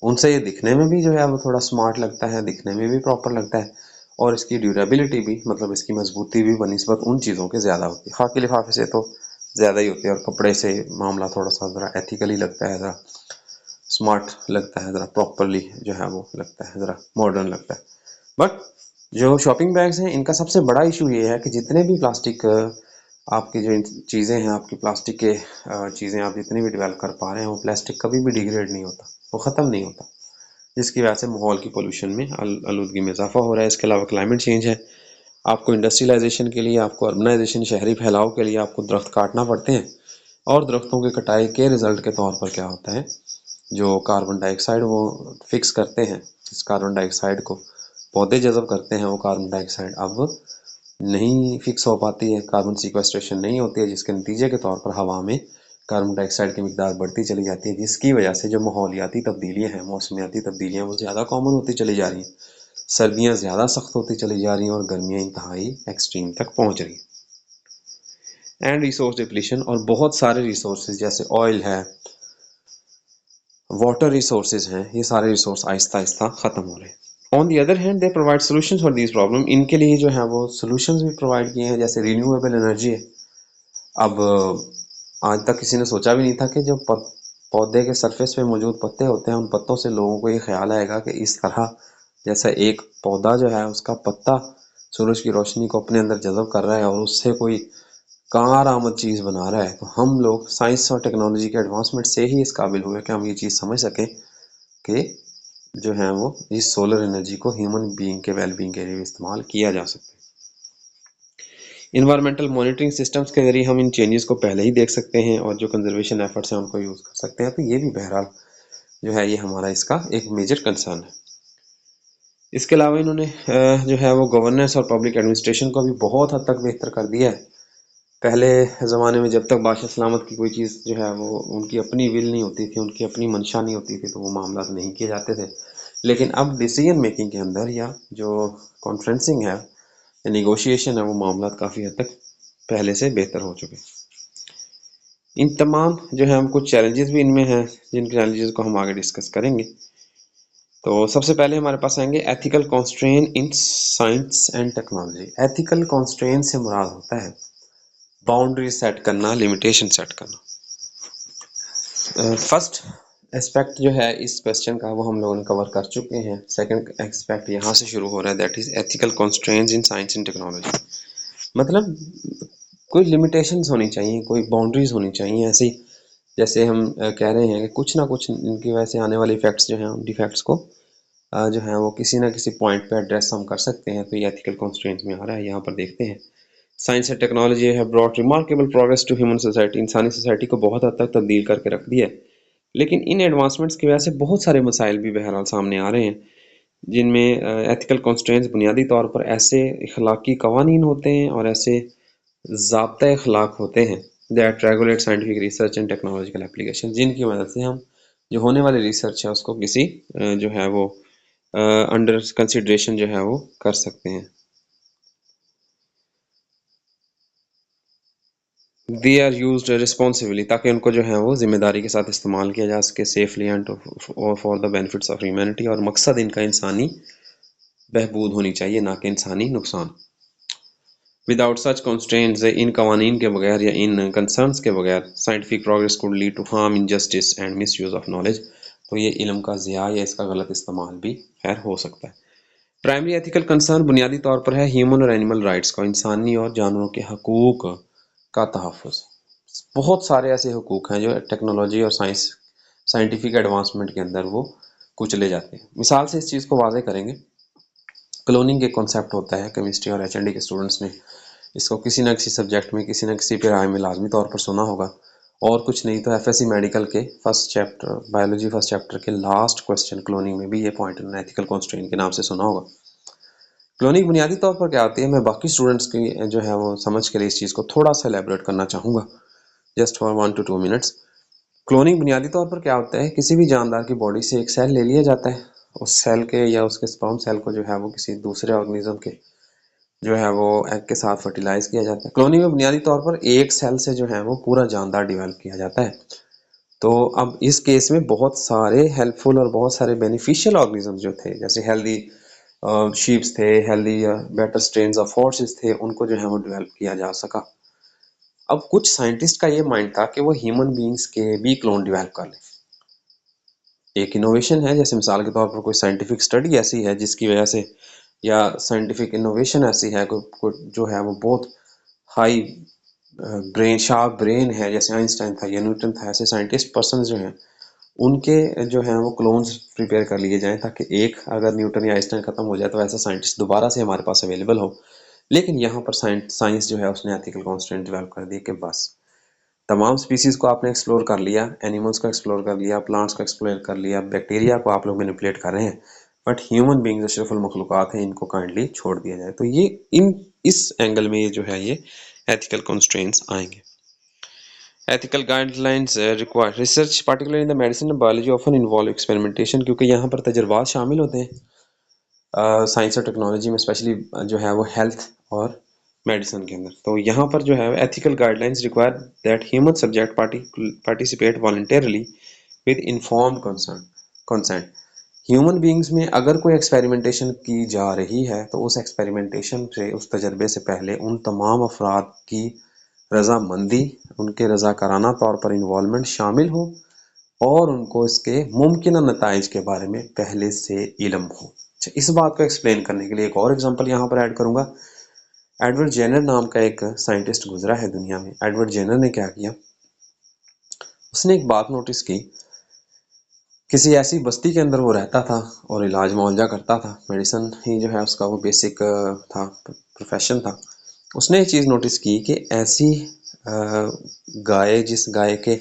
उनसे ये दिखने में भी जो है वो थोड़ा स्मार्ट लगता है, दिखने में भी प्रॉपर लगता है, और इसकी ड्यूरेबिलिटी भी, मतलब इसकी मजबूती भी बनिस्बत उन चीज़ों के ज़्यादा होती है। खाकी लिफाफे से तो ज़्यादा ही होती है, और कपड़े से मामला थोड़ा सा ज़रा एथिकली लगता है, ज़रा स्मार्ट लगता है, ज़रा प्रॉपरली जो है वो लगता है, ज़रा मॉडर्न लगता है। बट जो शॉपिंग बैग्स हैं इनका सबसे बड़ा इशू ये है कि जितने भी प्लास्टिक आपकी जो चीज़ें हैं, आपकी प्लास्टिक के चीज़ें आप जितनी भी डेवलप कर पा रहे हैं, वो प्लास्टिक कभी भी डिग्रेड नहीं होता, वो ख़त्म नहीं होता, जिसकी वजह से माहौल की पोल्यूशन में, आलूदगी में इजाफा हो रहा है। इसके अलावा क्लाइमेट चेंज है। आपको इंडस्ट्रियलाइजेशन के लिए, आपको अर्बनाइजेशन, शहरी फैलाव के लिए आपको दरख्त काटना पड़ते हैं, और दरख्तों की कटाई के रिजल्ट के तौर पर क्या होता है, जो कार्बन डाइऑक्साइड वो फिक्स करते हैं, इस कार्बन डाइऑक्साइड को पौधे जज़ब करते हैं, वो कार्बन डाइऑक्साइड अब नहीं फिक्स हो पाती है, कार्बन सीक्वेस्ट्रेशन नहीं होती है, जिसके नतीजे के तौर पर हवा में कार्बन डाइऑक्साइड की मिकदार बढ़ती चली जाती है, जिसकी वजह से जो माहौलियाती तब्दीलियाँ हैं, मौसमियाती तब्दीलियाँ, वो ज़्यादा कॉमन होती चली जा रही हैं। सर्दियाँ ज़्यादा सख्त होती चली जा रही हैं और गर्मियाँ इंतहाई एक्सट्रीम तक पहुँच रही हैं। एंड रिसोर्स डिप्लीशन, और बहुत सारे रिसोर्सेज जैसे ऑयल है, वाटर रिसोर्सेज हैं, ये सारे रिसोर्स आहिस्ता आहिस्ता ख़त्म हो रहे हैं। On the other hand they provide solution for this problem, इनके लिए जो है वो सोल्यूशंस भी प्रोवाइड किए हैं, जैसे रिन्यूएबल एनर्जी है। अब आज तक किसी ने सोचा भी नहीं था कि जो पौधे के सरफेस पे मौजूद पत्ते होते हैं, उन पत्तों से लोगों को ये ख्याल आएगा कि इस तरह जैसा एक पौधा जो है उसका पत्ता सूरज की रोशनी को अपने अंदर जज़ब कर रहा है और उससे कोई कार आमद चीज़ बना रहा है, तो हम लोग साइंस और टेक्नोलॉजी के एडवांसमेंट से ही इस काबिल हुए कि हम ये चीज़ समझ सकें कि जो है वो इस सोलर एनर्जी को ह्यूमन बीइंग के वेलबींग के लिए इस्तेमाल किया जा सकता है। इन्वायरमेंटल मॉनिटरिंग सिस्टम्स के जरिए हम इन चेंजेस को पहले ही देख सकते हैं और जो कंजर्वेशन एफर्ट्स हैं उनको यूज़ कर सकते हैं। तो ये भी बहरहाल जो है ये हमारा इसका एक मेजर कंसर्न है। इसके अलावा इन्होंने जो है वो गवर्नेंस और पब्लिक एडमिनिस्ट्रेशन को भी बहुत हद तक बेहतर कर दिया है। पहले ज़माने में जब तक बादशाह सलामत की कोई चीज़ जो है वो उनकी अपनी विल नहीं होती थी, उनकी अपनी मंशा नहीं होती थी, तो वो मामला नहीं किए जाते थे। लेकिन अब डिसीजन मेकिंग के अंदर या जो कॉन्फ्रेंसिंग है, नेगोशिएशन है, वो मामला काफ़ी हद तक पहले से बेहतर हो चुके हैं। इन तमाम जो है हम कुछ चैलेंजेस भी इनमें हैं, जिन चैलेंजेस को हम आगे डिस्कस करेंगे। तो सबसे पहले हमारे पास आएंगे ethical constraint in science and technology. Ethical constraint से मुराद होता है बाउंड्री सेट करना, लिमिटेशन सेट करना। फर्स्ट एस्पेक्ट जो है इस क्वेश्चन का वो हम लोगों ने कवर कर चुके हैं। सेकंड एस्पेक्ट यहाँ से शुरू हो रहा है, that is ethical constraints in science and technology. मतलब कोई लिमिटेशंस होनी चाहिए, कोई बाउंड्रीज होनी चाहिए ऐसी, जैसे हम कह रहे हैं कि कुछ ना कुछ इनकी वजह से आने वाले इफेक्ट्स जो हैं, उन डिफेक्ट्स को जो है वो किसी ना किसी पॉइंट पे एड्रेस हम कर सकते हैं। तो ये एथिकल कॉन्स्ट्रेंट्स में आ रहा है। यहाँ पर देखते हैं, science and technology have brought remarkable progress to human society. इंसानी सोसाइटी को बहुत हद तक तब्दील करके रख दिया है, लेकिन इन एडवांसमेंट्स की वजह से बहुत सारे मसाइल भी बहरहाल सामने आ रहे हैं, जिनमें एथिकल कॉन्स्ट्रेंट्स बुनियादी तौर पर ऐसे इखलाकी कवानीन होते हैं और ऐसे ज़ाब्ता अखलाक होते हैं that regulate scientific research and technological application, जिनकी मदद से हम जो होने वाली रिसर्च है उसको किसी जो है वो अंडर कंसिडरेशन जो है वो कर सकते हैं। दे आर यूज्ड रिस्पॉन्सिबली, ताकि उनको जो है वो जिम्मेदारी के साथ इस्तेमाल किया जा सके, safely and for the benefits of humanity, और मकसद इनका इंसानी बहबूद होनी चाहिए, ना कि इंसानी नुकसान। विदाउट सच कॉन्स्ट्रेंट्स, इन कवानीन के बगैर या इन कंसर्न्स के बगैर scientific progress could lead to harm, injustice and misuse of knowledge. तो ये इल्म का ज़िया या इसका गलत इस्तेमाल भी खैर हो सकता है। प्राइमरी एथिकल कंसर्न बुनियादी तौर पर है ह्यूमन और एनिमल राइट्स का, इंसानी और जानवरों के हकूक का तहफ़्फ़ुज़। बहुत सारे ऐसे हकूक हैं जो टेक्नोलॉजी और साइंटिफिक एडवांसमेंट के अंदर वो कुचले जाते हैं। मिसाल से इस चीज़ को वाज़े करेंगे, क्लोनिंग एक कॉन्सेप्ट होता है, केमिस्ट्री और एचएनडी के स्टूडेंट्स ने इसको किसी न किसी सब्जेक्ट में, किसी न किसी पढ़ाई में लाजमी तौर पर सुना होगा, और कुछ नहीं तो एफएससी मेडिकल के first chapter, biology first chapter के लास्ट क्वेश्चन क्लोनिंग में भी ये पॉइंट उन्होंने एथिकल कॉन्स्ट्रेंट के नाम से सुना होगा। क्लोनिंग बुनियादी तौर पर क्या होती है, मैं बाकी स्टूडेंट्स की जो है वो समझ के लिए इस चीज़ को थोड़ा सा एलेबोरेट करना चाहूँगा, just for 1 to 2 minutes. Cloning बुनियादी तौर पर क्या होता है, किसी भी जानदार की बॉडी से एक सेल ले लिया जाता है, उस सेल के या उसके स्पर्म सेल को जो है वो किसी दूसरे ऑर्गेनिज्म के जो है वो एग के साथ फर्टिलाइज किया जाता है। क्लोनिंग में बुनियादी तौर पर एक सेल से जो है वो पूरा जानदार डेवलप किया जाता है। तो अब इस केस में बहुत सारे हेल्पफुल और बहुत सारे बेनिफिशियल ऑर्गेनिज्म जो थे, जैसे हेल्दी शीप्स थे, healthy better strains of horses थे, उनको जो है वो डेवलप किया जा सका। अब कुछ साइंटिस्ट का ये माइंड था कि वो ह्यूमन बींग्स के भी क्लोन डेवलप कर लें। एक इनोवेशन है, जैसे मिसाल के तौर पर कोई साइंटिफिक स्टडी ऐसी है जिसकी वजह से, या साइंटिफिक इनोवेशन ऐसी है जो है वो बहुत हाई ब्रेन शार्प ब्रेन है, जैसे आइंस्टाइन था या न्यूटन था, ऐसे साइंटिस्ट पर्सन जो हैं उनके जो हैं वो क्लोन्स प्रिपेयर कर लिए जाएं, ताकि एक अगर न्यूटन या आइंस्टाइन खत्म हो जाए तो ऐसा साइंटिस्ट दोबारा से हमारे पास अवेलेबल हो। लेकिन यहाँ पर साइंस जो है उसने एथिकल कॉन्स्टेंट डेवलप कर दी कि बस तमाम स्पीसीज को आपने एक्सप्लोर कर लिया, एनिमल्स को एक्सप्लोर कर लिया, प्लांट्स को एक्सप्लोर कर लिया, बैक्टीरिया को आप लोग मैनिपुलेट कर रहे हैं, बट ह्यूमन बींग जो अशरफुल मखलूक़ात हैं इनको काइंडली छोड़ दिया जाए। तो ये इस एंगल में ये जो है ये एथिकल कॉन्स्ट्रेंट्स आएंगे। Ethical guidelines required research particularly in the medicine and biology often involve experimentation, क्योंकि यहाँ पर तजर्बात शामिल होते हैं साइंस और टेक्नोलॉजी में, स्पेशली जो है वो हेल्थ और मेडिसिन के अंदर। तो यहाँ पर जो है ethical guidelines require that human subject participate voluntarily with informed consent. Human beings में अगर कोई एक्सपेरिमेंटेशन की जा रही है तो उस एक्सपेरिमेंटेशन से, उस तजर्बे से पहले उन तमाम अफराद की रजामंदी, उनके रजाकाराना तौर पर इन्वॉल्वमेंट शामिल हो, और उनको इसके मुमकिन नताइज के बारे में पहले से इल्म हो। इस बात को एक्सप्लेन करने के लिए एक और एग्जांपल यहाँ पर ऐड करूंगा। एडवर्ड जेनर नाम का एक साइंटिस्ट गुजरा है दुनिया में। एडवर्ड जेनर ने क्या किया, उसने एक बात नोटिस की, किसी ऐसी बस्ती के अंदर वो रहता था और इलाज मुआवजा करता था, मेडिसिन ही जो है उसका वो बेसिक था, प्रोफेशन था। उसने एक चीज़ नोटिस की कि ऐसी गाय, जिस गाय के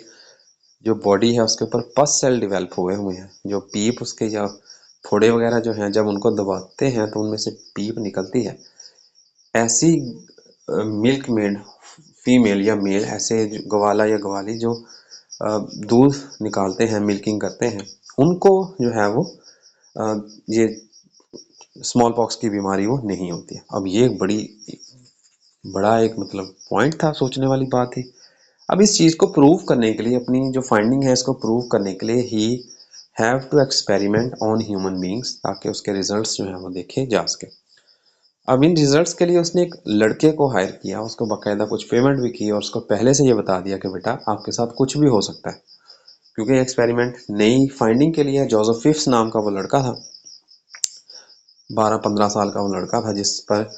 जो बॉडी है उसके ऊपर पस सेल डेवलप हुए हैं, जो पीप उसके या फोड़े वगैरह जो हैं जब उनको दबाते हैं तो उनमें से पीप निकलती है, ऐसी मिल्क मेड फीमेल या मेल, ऐसे गवाला या गवाली जो दूध निकालते हैं, मिल्किंग करते हैं, उनको जो है वो ये स्मॉल पॉक्स की बीमारी वो नहीं होती है। अब ये एक बड़ा एक मतलब पॉइंट था, सोचने वाली बात थी। अब इस चीज़ को प्रूव करने के लिए, अपनी जो फाइंडिंग है इसको प्रूव करने के लिए ही have to experiment on human beings, ताकि उसके रिजल्ट्स जो हैं वो देखे जा सके। अब इन रिजल्ट्स के लिए उसने एक लड़के को हायर किया, उसको बाकायदा कुछ पेमेंट भी की और उसको पहले से ये बता दिया कि बेटा आपके साथ कुछ भी हो सकता है, क्योंकि एक्सपेरिमेंट नई फाइंडिंग के लिए जोसेफ फिफ्स नाम का वो लड़का था, 12-15 साल का वो लड़का था जिस पर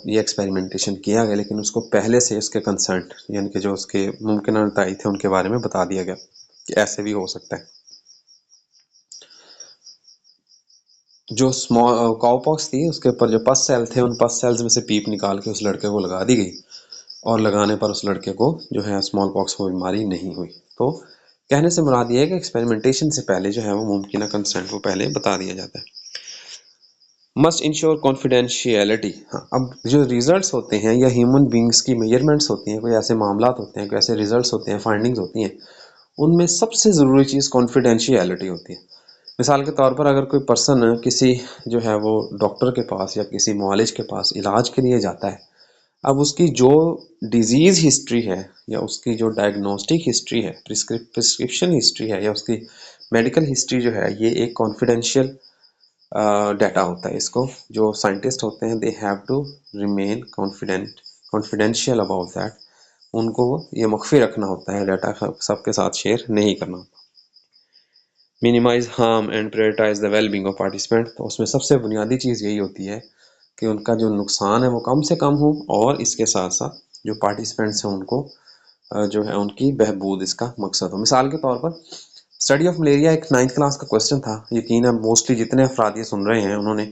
ये एक्सपेरिमेंटेशन किया गया, लेकिन उसको पहले से उसके कंसर्न यानी कि जो उसके मुमकिन नतीजे थे उनके बारे में बता दिया गया कि ऐसे भी हो सकता है। जो स्मॉल काउपॉक्स थी उसके ऊपर जो पस सेल थे, उन पस सेल्स में से पीप निकाल के उस लड़के को लगा दी गई और लगाने पर उस लड़के को जो है स्मॉल पॉक्स को बीमारी नहीं हुई। तो कहने से मुराद ये है कि एक्सपेरिमेंटेशन से पहले जो है वो मुमकिन कंसेंट को पहले बता दिया जाता है। Must ensure confidentiality. हाँ, अब जो रिजल्ट्स होते हैं या ह्यूमन बींग्स की मेजरमेंट्स होती हैं, कोई ऐसे मामला होते हैं, कोई ऐसे रिजल्ट्स होते हैं, फाइंडिंग्स होती हैं, उनमें सबसे ज़रूरी चीज़ कॉन्फिडेंशियलिटी होती है। मिसाल के तौर पर अगर कोई पर्सन किसी जो है वो डॉक्टर के पास या किसी मुआलिज के पास इलाज के लिए जाता है, अब उसकी जो डिजीज़ हिस्ट्री है या उसकी जो डायग्नोस्टिक हिस्ट्री है, प्रिस्क्रिप्शन हिस्ट्री है या उसकी मेडिकल हिस्ट्री जो है, ये एक कॉन्फिडेंशियल डाटा होता है। इसको जो साइंटिस्ट होते हैं they have to remain confidential about that. उनको ये मख्फी रखना होता है, डाटा सबके साथ शेयर नहीं करना। Minimise harm and prioritise the wellbeing of participant. तो उसमें सबसे बुनियादी चीज़ यही होती है कि उनका जो नुकसान है वो कम से कम हो और इसके साथ साथ जो पार्टिसिपेंट्स हैं उनको जो है उनकी बहबूद इसका मकसद हो। मिसाल के तौर पर स्टडी ऑफ मलेरिया एक 9th क्लास का क्वेश्चन था। यकीन है मोस्टली जितने अफराद ये सुन रहे हैं उन्होंने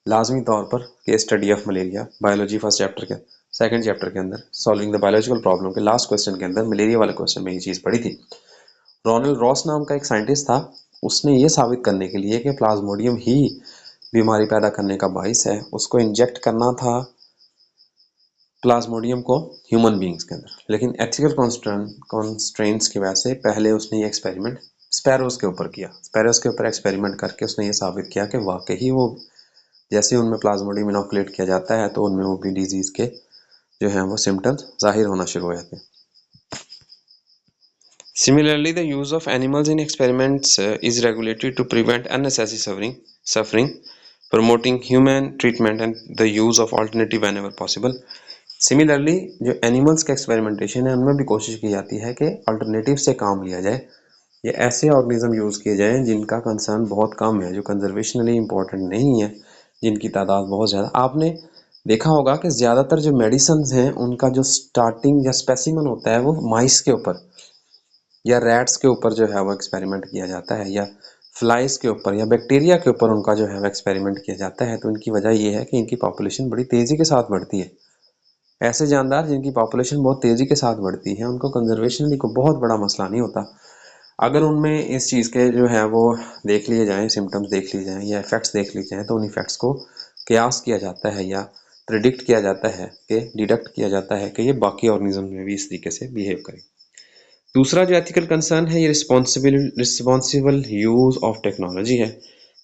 लाजमी तौर पर case study of malaria biology first chapter के सेकंड चैप्टर के अंदर सॉल्विंग द बायोलॉजिकल प्रॉब्लम के लास्ट क्वेश्चन के अंदर मलेरिया वाले क्वेश्चन में ये चीज़ पढ़ी थी। रोनाल्ड रॉस नाम का एक साइंटिस्ट था, उसने ये साबित करने के लिए कि प्लाज्मोडियम ही बीमारी पैदा करने का बाइस है, उसको इंजेक्ट करना था प्लाज्मोडियम को ह्यूमन बींग्स के अंदर, लेकिन एथिकल कॉन्स्ट्रेंट्स की वजह से पहले उसने ये एक्सपेरिमेंट स्पैरोज के ऊपर किया। स्पैरोज के ऊपर एक्सपेरिमेंट करके उसने ये साबित किया कि वाकई ही वो जैसे उनमें प्लाज्मोडियम इनोकुलेट किया जाता है तो उनमें वो भी डिजीज़ के जो हैं वो सिम्टम्स जाहिर होना शुरू हो जाते हैं। Similarly, the use of animals in experiments is regulated to prevent unnecessary suffering, promoting human treatment and the use of alternative whenever possible. Similarly, जो एनिमल्स का एक्सपेरिमेंटेशन है उनमें भी कोशिश की जाती है कि अल्टरनेटिव से काम लिया जाए या ऐसे ऑर्गेनिज्म यूज़ किए जाएं जिनका कंसर्न बहुत कम है, जो कंजर्वेशनली इंपॉर्टेंट नहीं है, जिनकी तादाद बहुत ज़्यादा। आपने देखा होगा कि ज़्यादातर जो मेडिसिन हैं उनका जो स्टार्टिंग या स्पेसिमन होता है वो माइस के ऊपर या रैट्स के ऊपर जो है वो एक्सपेरिमेंट किया जाता है या फ्लाइज के ऊपर या बैक्टीरिया के ऊपर उनका जो है वो एक्सपेरिमेंट किया जाता है। तो इनकी वजह ये है कि इनकी पॉपुलेशन बड़ी तेज़ी के साथ बढ़ती है। ऐसे जानदार जिनकी पॉपुलेशन बहुत तेज़ी के साथ बढ़ती है उनको कंजर्वेशनली को बहुत बड़ा मसला नहीं होता। अगर उनमें इस चीज़ के जो है वो देख लिए जाएँ, सिम्टम्स देख लिए जाएँ या इफ़ेक्ट्स देख लिए जाएँ, तो उन इफ़ेक्ट्स को क़यास किया जाता है या प्रिडिक्ट किया जाता है कि डिडक्ट किया जाता है कि ये बाकी ऑर्गेनिज्म में भी इस तरीके से बिहेव करें। दूसरा जो एथिकल कंसर्न है ये रिस्पॉन्सिबल यूज़ ऑफ टेक्नोलॉजी है,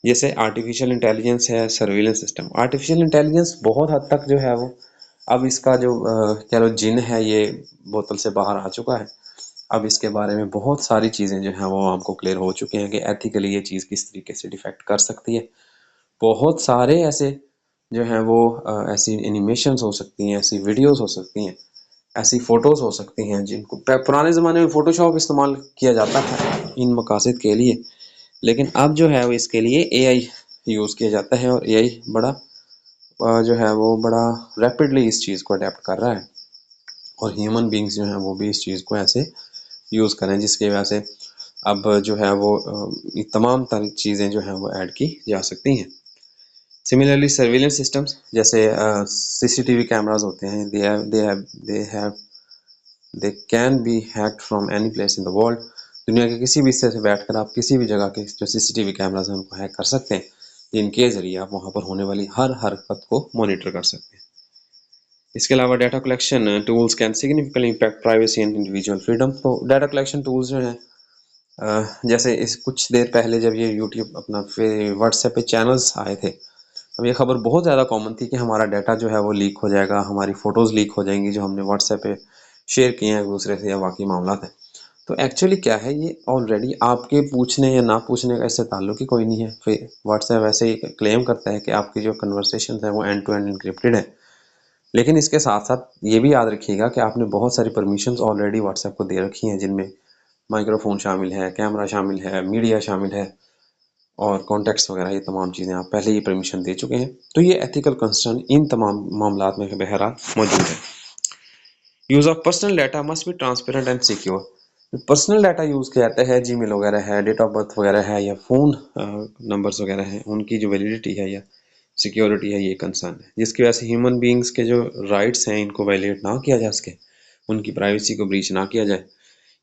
जैसे आर्टिफिशियल इंटेलिजेंस है, सर्विलेंस सिस्टम। आर्टिफिशियल इंटेलिजेंस बहुत हद तक जो है वो अब इसका जो कह लो जिन है ये बोतल से बाहर आ चुका है। अब इसके बारे में बहुत सारी चीज़ें जो हैं वो हमको क्लियर हो चुकी हैं कि एथिकली ये चीज़ किस तरीके से डिफेक्ट कर सकती है। बहुत सारे ऐसे जो हैं वो ऐसी एनिमेशंस हो सकती हैं, ऐसी वीडियोस हो सकती हैं, ऐसी फ़ोटोज़ हो सकती हैं जिनको पुराने ज़माने में फ़ोटोशॉप इस्तेमाल किया जाता था इन मकासद के लिए, लेकिन अब जो है वो इसके लिए एआई यूज़ किया जाता है और एआई बड़ा जो है वो बड़ा रैपिडली इस चीज़ को अडेप्ट कर रहा है और ह्यूमन बींग्स जो हैं वो भी इस चीज़ को ऐसे यूज़ करें जिसकी वजह से अब जो है वो तमाम तरह चीज़ें जो हैं वो ऐड की जा सकती हैं। सिमिलरली सर्विलेंस सिस्टम्स जैसे सीसीटीवी कैमरास होते हैं, they can be hacked from any place in the world. दुनिया के किसी भी हिस्से से बैठकर आप किसी भी जगह के जो सीसीटीवी कैमरास हैं उनको हैक कर सकते हैं, जिनके ज़रिए आप वहाँ पर होने वाली हर हरकत को मॉनिटर कर सकते हैं। इसके अलावा data collection tools can significantly impact privacy and individual freedom. तो डाटा कलेक्शन टूल्स जो हैं जैसे इस कुछ देर पहले जब ये यूट्यूब अपना व्हाट्सएप पे चैनल्स आए थे, अब ये खबर बहुत ज़्यादा कॉमन थी कि हमारा डाटा जो है वो लीक हो जाएगा, हमारी फ़ोटोज़ लीक हो जाएंगी जो हमने व्हाट्सएप पे शेयर किए हैं एक दूसरे से या बाकी मामला है। तो एक्चुअली क्या है, ये ऑलरेडी आपके पूछने या ना पूछने का इससे ताल्लुक ही कोई नहीं है। फिर व्हाट्सएप ऐसे ही क्लेम करता है कि आपकी जो कन्वर्सेशन है वो एंड टू एंड इनक्रिप्टेड है, लेकिन इसके साथ साथ ये भी याद रखिएगा कि आपने बहुत सारी परमिशंस ऑलरेडी व्हाट्सएप को दे रखी हैं जिनमें माइक्रोफोन शामिल है, कैमरा शामिल है, मीडिया शामिल है और कॉन्टेक्ट्स वगैरह, ये तमाम चीज़ें आप पहले ही परमिशन दे चुके हैं। तो ये एथिकल कंसर्न इन तमाम मामलात में बहरहाल मौजूद है। Use of personal data must be transparent and secure. Personal data use किया जाता है, जीमेल वगैरह है, डेट ऑफ बर्थ वगैरह है, या फ़ोन नंबर्स वगैरह हैं, उनकी जो वैलिडिटी है या सिक्योरिटी है, ये कंसर्न है, जिसकी वजह से ह्यूमन बींग्स के जो राइट्स हैं इनको वायलेट ना किया जा सके, उनकी प्राइवेसी को ब्रीच ना किया जाए।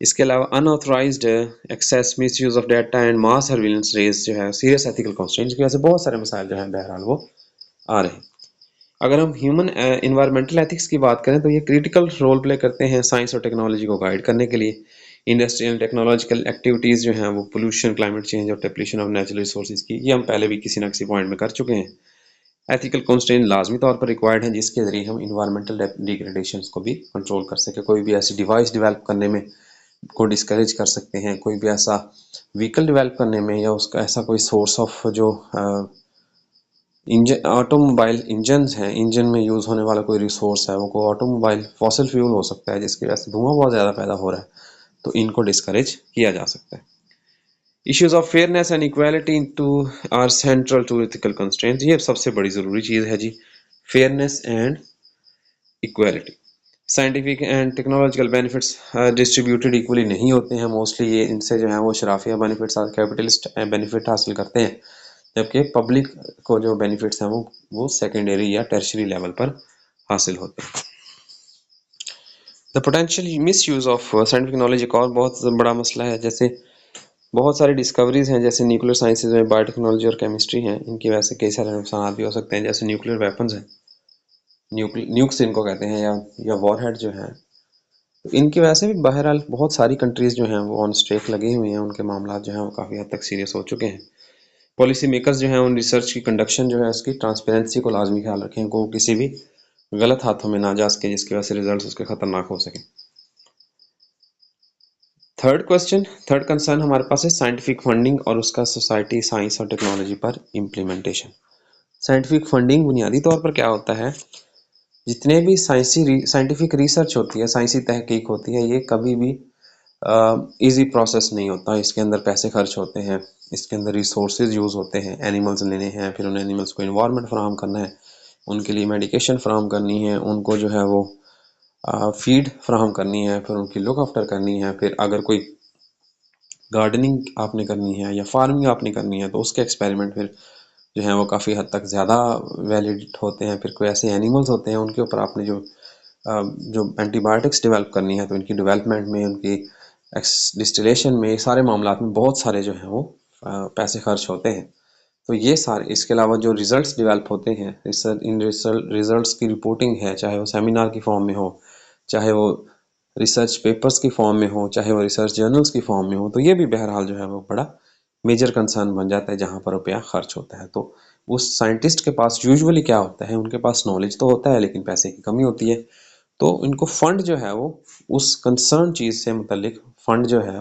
इसके अलावा unauthorised access, misuse of data and mass surveillance raise जो है सीरियस एथिकल कंस्ट्रेंट्स की वजह से बहुत सारे मसाइल जो हैं बहरहाल वो आ रहे हैं। अगर हम ह्यूमन इन्वायरमेंटल एथिक्स की बात करें तो ये क्रिटिकल रोल प्ले करते हैं साइंस और टेक्नोलॉजी को गाइड करने के लिए। इंडस्ट्रियल टेक्नोलॉजिकल एक्टिविटीज़ जो हैं वो पोल्यूशन, क्लाइमेट चेंज और डिप्लीशन ऑफ नेचुरल रिसोर्सेज की, ये हम पहले भी किसी न किसी पॉइंट में कर चुके हैं। एथिकल कंस्ट्रेंट लाजमी तौर पर रिक्वायर्ड है जिसके ज़रिए हम इन्वायरमेंटल डिग्रेडेशन को भी कंट्रोल कर सकें। कोई भी ऐसी डिवाइस डेवलप करने में को डिस्करेज कर सकते हैं, कोई भी ऐसा व्हीकल डेवलप करने में, या उसका ऐसा कोई सोर्स ऑफ जो इंजन, ऑटोमोबाइल इंजन्स हैं, इंजन में यूज़ होने वाला कोई रिसोर्स है, वो कोई ऑटोमोबाइल फॉसिल फ्यूल हो सकता है जिसकी वजह से धुआं बहुत ज़्यादा पैदा हो रहा है, तो इनको डिस्करेज किया जा सकता है। Issues of fairness and equality too are central to ethical constraints, ये सबसे बड़ी ज़रूरी चीज़ है जी, fairness and equality. Scientific and technological benefits distributed equally नहीं होते हैं मोस्टली, ये इनसे जो है वो शराफिया बेनिफिट्स, कैपिटलिस्ट बेनिफिट हासिल करते हैं, जबकि पब्लिक को जो बेनिफिट्स हैं वो सेकेंडरी या टर्शरी लेवल पर हासिल होते हैं। The potential miss use of scientific knowledge एक और बहुत बड़ा मसला है। जैसे बहुत सारी डिस्कवरीज हैं, जैसे न्यूक्लियर साइंसेज में बायोटेक्नोलॉजी और केमिस्ट्री हैं, इनकी वजह से कई सारे नुकसान भी हो सकते हैं, जैसे न्यूक्लियर वेपन्स हैं, न्यूक्स इनको कहते हैं, या वॉरहेड जो हैं, तो इनकी वजह से भी बहरहाल बहुत सारी कंट्रीज जो हैं वो ऑन स्ट्रेक लगी हुई हैं, उनके मामला जो हैं वो काफ़ी हद तक सीरियस हो चुके हैं। पॉलिसी मेकर्स जो हैं उन रिसर्च की कंडक्शन जो है उसकी ट्रांसपेरेंसी को लाजमी ख्याल रखें, को किसी भी गलत हाथों में ना जा सके जिसकी वजह से रिजल्ट उसके खतरनाक हो सके। थर्ड कंसर्न हमारे पास है साइंटिफिक फंडिंग और उसका सोसाइटी, साइंस और टेक्नोलॉजी पर इम्प्लीमेंटेशन। साइंटिफिक फंडिंग बुनियादी तौर पर क्या होता है, जितने भी साइंटिफिक रिसर्च होती है, साइंसी तहकीक होती है, ये कभी भी इजी प्रोसेस नहीं होता। इसके अंदर पैसे खर्च होते हैं, इसके अंदर रिसोर्सेज यूज़ होते हैं, एनिमल्स लेने हैं, फिर उन एनिमल्स को इन्वायरमेंट फराहम करना है, उनके लिए मेडिकेशन फराहम करनी है, उनको जो है वो फीड फराहम करनी है, फिर उनकी लुक आफ्टर करनी है, फिर अगर कोई गार्डनिंग आपने करनी है या फार्मिंग आपने करनी है तो उसके एक्सपेरिमेंट फिर जो है वो काफ़ी हद तक ज़्यादा वैलिड होते हैं। फिर कोई ऐसे एनिमल्स होते हैं उनके ऊपर आपने जो एंटीबायोटिक्स डेवलप करनी है, तो इनकी डेवलपमेंट में, उनकी डिस्टिलेशन में, सारे मामलात में बहुत सारे जो हैं वो पैसे खर्च होते हैं। तो ये सारे, इसके अलावा जो रिजल्ट्स डेवलप होते हैं, रिजल्ट्स की रिपोर्टिंग है, चाहे वो सेमिनार की फॉर्म में हो, चाहे वो रिसर्च पेपर्स की फॉर्म में हो, चाहे वो रिसर्च जर्नल्स की फॉर्म में हो, तो ये भी बहरहाल जो है वो बड़ा मेजर कंसर्न बन जाता है जहाँ पर रुपया खर्च होता है। तो उस साइंटिस्ट के पास यूजुअली क्या होता है, उनके पास नॉलेज तो होता है लेकिन पैसे की कमी होती है, तो इनको फंड जो है वो उस कंसर्न चीज़ से मुतल्लिक फंड जो है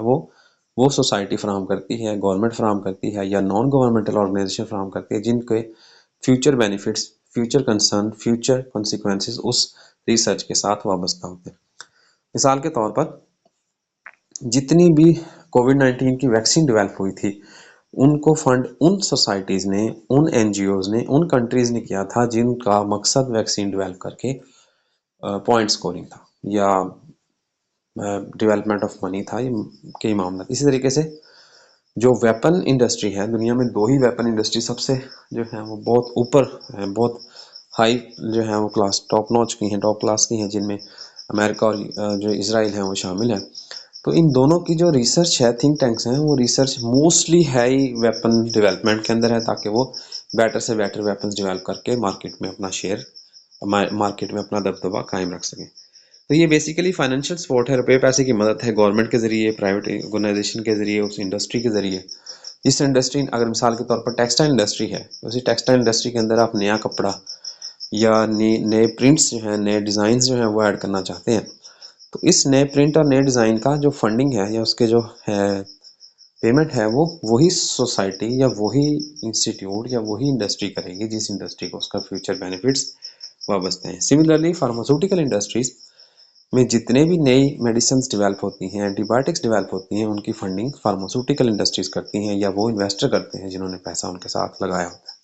वो सोसाइटी फराहम करती है, गवर्नमेंट फराहम करती है, या नॉन गवर्नमेंटल ऑर्गेनाइजेशन फराहम करती है, जिनके future benefits, future concern, future consequences उस रिसर्च के साथ वाबस्ता होते हैं। मिसाल के तौर पर जितनी भी कोविड-19 की वैक्सीन डेवलप हुई थी, उनको फंड उन सोसाइटीज़ ने, उन एनजीओज़ ने, उन कंट्रीज़ ने किया था जिनका मकसद वैक्सीन डेवलप करके पॉइंट स्कोरिंग था या डेवलपमेंट ऑफ मनी था, ये कई मामला। इसी तरीके से जो वेपन इंडस्ट्री है, दुनिया में दो ही वेपन इंडस्ट्री सबसे जो है वो बहुत ऊपर है, बहुत हाई जो है वो क्लास, टॉप नॉच की हैं, टॉप क्लास की हैं, जिनमें अमेरिका और जो इसराइल हैं वो शामिल हैं। तो इन दोनों की जो रिसर्च है, थिंक टैंक्स हैं, वो रिसर्च मोस्टली है ही वेपन डेवलपमेंट के अंदर है, ताकि वो बेटर से बेटर वेपन्स डेवलप करके मार्केट में अपना शेयर, मार्केट में अपना दबदबा कायम रख सकें। तो ये बेसिकली फाइनेंशियल सपोर्ट है, रुपये पैसे की मदद है गवर्नमेंट के ज़रिए, प्राइवेट ऑर्गेनाइजेशन के ज़रिए, उस इंडस्ट्री के ज़रिए। इस इंडस्ट्री, अगर मिसाल के तौर पर टेक्सटाइल इंडस्ट्री है, उसी टेक्सटाइल इंडस्ट्री के अंदर आप नया कपड़ा या नए प्रिंट्स जो हैं, नए डिज़ाइंस जो हैं वो ऐड करना चाहते हैं, तो इस नए प्रिंट और नए डिज़ाइन का जो फंडिंग है या उसके जो है पेमेंट है, वो वही सोसाइटी या वही इंस्टीट्यूट या वही इंडस्ट्री करेगी जिस इंडस्ट्री को उसका फ्यूचर बेनिफिट्स वाबस्ते हैं। सिमिलरली फार्मास्यूटिकल इंडस्ट्रीज में जितने भी नई मेडिसिन डेवलप होती हैं, एंटीबायोटिक्स डेवलप होती हैं, उनकी फंडिंग फार्मास्यूटिकल इंडस्ट्रीज करती हैं या वो इन्वेस्टर करते हैं जिन्होंने पैसा उनके साथ लगाया होता है।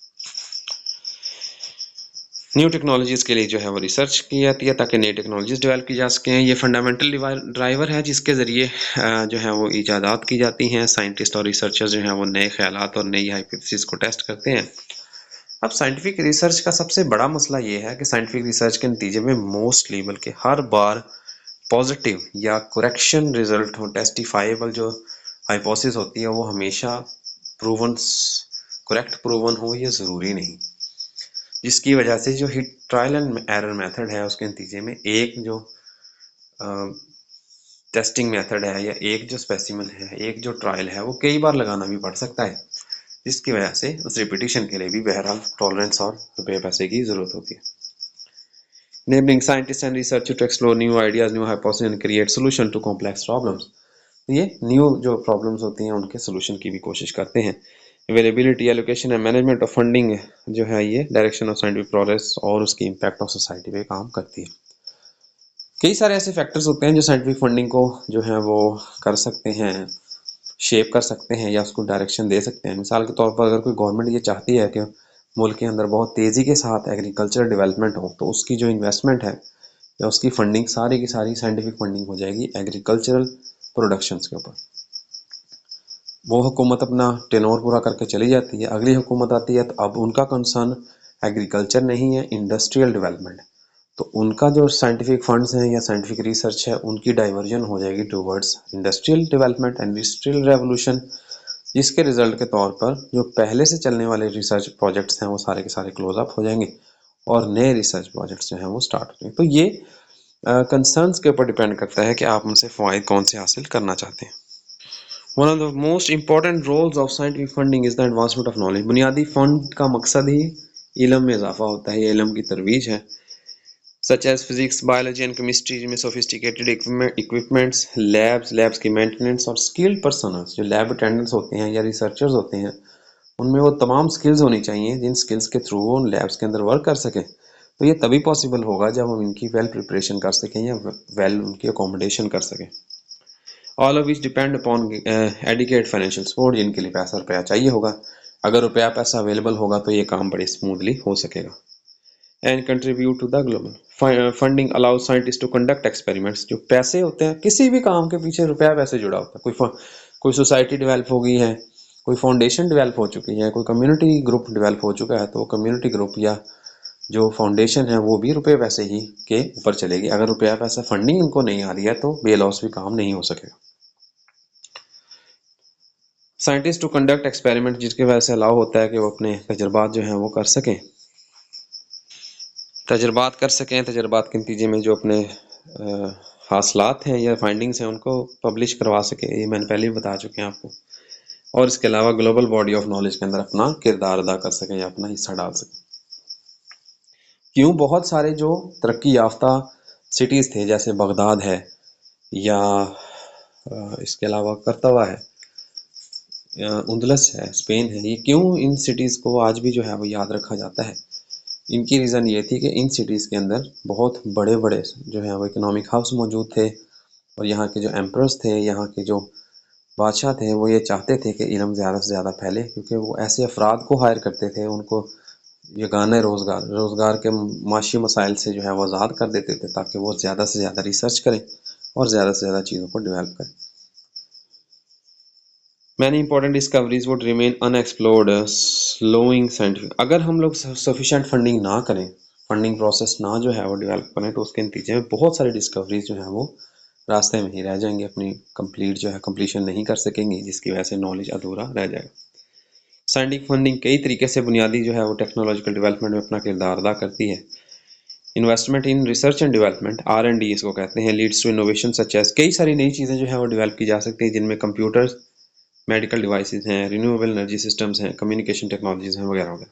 न्यू टेक्नोलॉजीज़ के लिए जो है वो रिसर्च की जाती है ताकि नई टेक्नोलॉजीज़ डेवलप की जा सकें। ये फंडामेंटल ड्राइवर है जिसके ज़रिए जो है वो ईजादात की जाती हैं। साइंटिस्ट और रिसर्चर जो हैं वो नए ख्यालात और नई हाइपोथेसिस को टेस्ट करते हैं। अब साइंटिफिक रिसर्च का सबसे बड़ा मसला ये है कि साइंटिफिक रिसर्च के नतीजे में मोस्टली बल्कि हर बार पॉजिटिव या करेक्शन रिजल्ट हो, टेस्टिफाइबल जो हाइपोथेसिस होती है वो हमेशा प्रूवन करेक्ट प्रूवन हो, ये ज़रूरी नहीं, जिसकी वजह से जो hit trial and error method है उसके नतीजे में एक जो टेस्टिंग मेथड है या एक जो स्पेसिमन है, एक जो ट्रायल है, वो कई बार लगाना भी पड़ सकता है, जिसकी वजह से उस रिपीटिशन के लिए भी बहरहाल टॉलरेंस और रुपये पैसे की ज़रूरत होती है। Enabling scientists and researchers to explore new ideas, new hypotheses and create solution to complex problems. ये न्यू जो प्रॉब्लम्स होती हैं उनके सोल्यूशन की भी कोशिश करते हैं। Availability, allocation and management of funding जो है ये डायरेक्शन ऑफ साइंटिफिक प्रोग्रेस और उसकी इम्पैक्ट ऑफ सोसाइटी पे काम करती है। कई सारे ऐसे फैक्टर्स होते हैं जो साइंटिफिक फंडिंग को जो है वो कर सकते हैं, शेप कर सकते हैं या उसको डायरेक्शन दे सकते हैं। मिसाल के तौर पर अगर कोई गवर्नमेंट ये चाहती है कि मुल्क के अंदर बहुत तेज़ी के साथ एग्रीकल्चर डेवलपमेंट हो, तो उसकी जो इन्वेस्टमेंट है या उसकी फंडिंग सारी की सारी साइंटिफिक फंडिंग हो जाएगी एग्रीकल्चरल प्रोडक्शंस के ऊपर। वो हुकूमत अपना टेनोर पूरा करके चली जाती है, अगली हुकूमत आती है तो अब उनका कंसर्न एग्रीकल्चर नहीं है, इंडस्ट्रियल डेवलपमेंट। तो उनका जो साइंटिफिक फंड्स हैं या साइंटिफिक रिसर्च है उनकी डाइवर्जन हो जाएगी towards industrial development, industrial revolution, जिसके रिजल्ट के तौर पर जो पहले से चलने वाले रिसर्च प्रोजेक्ट्स हैं वो सारे के सारे क्लोज अप हो जाएंगे और नए रिसर्च प्रोजेक्ट्स जो हैं वो स्टार्ट हो जाएंगे। तो ये कंसर्न्स के ऊपर डिपेंड करता है कि आप उनसे फ़वाइद कौन से हासिल करना चाहते हैं। One of the most important roles of scientific funding is the advancement of knowledge. बुनियादी फंड का मकसद ही इल्म में इजाफा होता है, ये इल्म की तरवीज है। Such as physics, biology and chemistry में सोफिस्टिकेटेड इक्विपमेंट्स, लैब्स की मेंटेनेंस और स्किल्ड पर्सनल्स जो लैब अटेंडेंट्स होते हैं या रिसर्चर्स होते हैं, उनमें वो तमाम स्किल्स होनी चाहिए जिन स्किल्स के थ्रू वो लैब्स के अंदर वर्क कर सकें। तो ये तभी पॉसिबल होगा जब हम इनकी वेल प्रिपरेशन कर सकें या वेल उनकी अकोमोडेशन कर सकें। All of which depend upon adequate financial support, जिनके लिए पैसा रुपया चाहिए होगा। अगर रुपया पैसा अवेलेबल होगा तो ये काम बड़े स्मूथली हो सकेगा। And contribute to the global funding allows scientist to conduct experiments. जो पैसे होते हैं किसी भी काम के पीछे रुपया पैसे जुड़ा होता है। कोई सोसाइटी डेवलप हो गई है, कोई फाउंडेशन डेवलप हो चुकी है, कोई कम्युनिटी ग्रुप डेवलप हो चुका है, तो कम्युनिटी ग्रुप या जो फाउंडेशन है वो भी रुपये पैसे ही के ऊपर चलेगी। अगर रुपया पैसा फंडिंग उनको नहीं आ रही है तो बेलॉस भी काम नहीं हो सकेगा। साइंटिस्ट टू कंडक्ट एक्सपेरिमेंट, जिसकी वजह से अलाउ होता है कि वो अपने तजर्बात जो हैं वो कर सकें, तजर्बात के नतीजे में जो अपने हासिलात हैं या फाइंडिंग्स हैं उनको पब्लिश करवा सके। ये मैंने पहले भी बता चुके हैं आपको। और इसके अलावा ग्लोबल बॉडी ऑफ नॉलेज के अंदर अपना किरदार अदा कर सकें या अपना हिस्सा डाल सकें। क्यों बहुत सारे जो तरक्की याफ्ता सिटीज़ थे जैसे बगदाद है या इसके अलावा करतवा है, उंदलस है, स्पेन है, ये क्यों इन सिटीज़ को आज भी जो है वो याद रखा जाता है? इनकी रीज़न ये थी कि इन सिटीज़ के अंदर बहुत बड़े बड़े जो है वो इकोनॉमिक हब्स मौजूद थे और यहाँ के जो एम्परर्स थे, यहाँ के जो बादशाह थे, वो ये चाहते थे कि इल्म ज़्यादा से ज़्यादा फैले, क्योंकि वो ऐसे अफराद को हायर करते थे, उनको यगाना रोज़गार के माशी मसाइल से जो है वो आज़ाद कर देते थे ताकि वो ज़्यादा से ज़्यादा रिसर्च करें और ज़्यादा से ज़्यादा चीज़ों को डेवलप करें। Many important discoveries would remain unexplored, slowing scientific. अगर हम लोग सफिशेंट फंडिंग ना करें, फंडिंग प्रोसेस ना जो है वो डेवलप करें, तो उसके नतीजे में बहुत सारी डिस्कवरीज जो है वो रास्ते में ही रह जाएंगे, अपनी कंप्लीट जो है कंप्लीशन नहीं कर सकेंगी, जिसकी वजह से नॉलेज अधूरा रह जाएगा। साइंटिफिक फंडिंग कई तरीके से बुनियादी जो है वो टेक्नोलॉजिकल डेवलपमेंट में अपना किरदार अदा करती है। Investment in research and development, R&D इसको कहते हैं, leads to innovation such as, कई सारी नई चीज़ें जो है वो डेवलप की जा सकती हैं जिनमें कंप्यूटर्स, मेडिकल डिवाइसेस हैं, रिन्यूएबल एनर्जी सिस्टम्स हैं, कम्युनिकेशन टेक्नोलॉजीज हैं वगैरह वगैरह।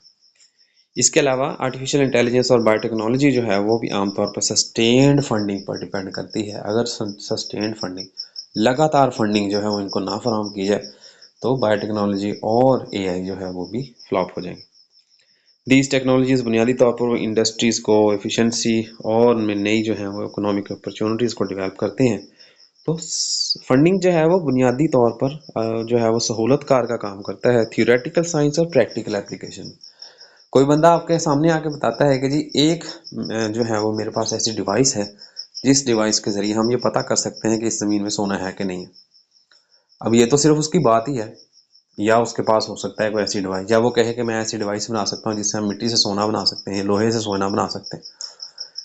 इसके अलावा आर्टिफिशियल इंटेलिजेंस और बायोटेक्नोलॉजी जो है वो भी आमतौर पर सस्टेन्ड फंडिंग पर डिपेंड करती है। अगर सस्टेन्ड फंडिंग, लगातार फंडिंग जो है वो इनको ना फराहम की जाए तो बायोटेक्नोलॉजी और AI जो है वो भी फ्लॉप हो जाएंगे। दीज टेक्नोलॉजीज़ बुनियादी तौर पर वो इंडस्ट्रीज़ को एफिशिएंसी और में नई जो है वो इकोनॉमिक अपॉर्चुनिटीज़ को डेवलप करते हैं। तो फंडिंग जो है वो बुनियादी तौर पर जो है वो सहूलतकार का काम करता है थियोरेटिकल साइंस और प्रैक्टिकल एप्लीकेशन। कोई बंदा आपके सामने आके बताता है कि जी एक जो है वो मेरे पास ऐसी डिवाइस है जिस डिवाइस के ज़रिए हम ये पता कर सकते हैं कि इस ज़मीन में सोना है कि नहीं है। अब ये तो सिर्फ उसकी बात ही है, या उसके पास हो सकता है कोई ऐसी डिवाइस, या वो कहे कि मैं ऐसी डिवाइस बना सकता हूँ जिससे हम मिट्टी से सोना बना सकते हैं, लोहे से सोना बना सकते हैं,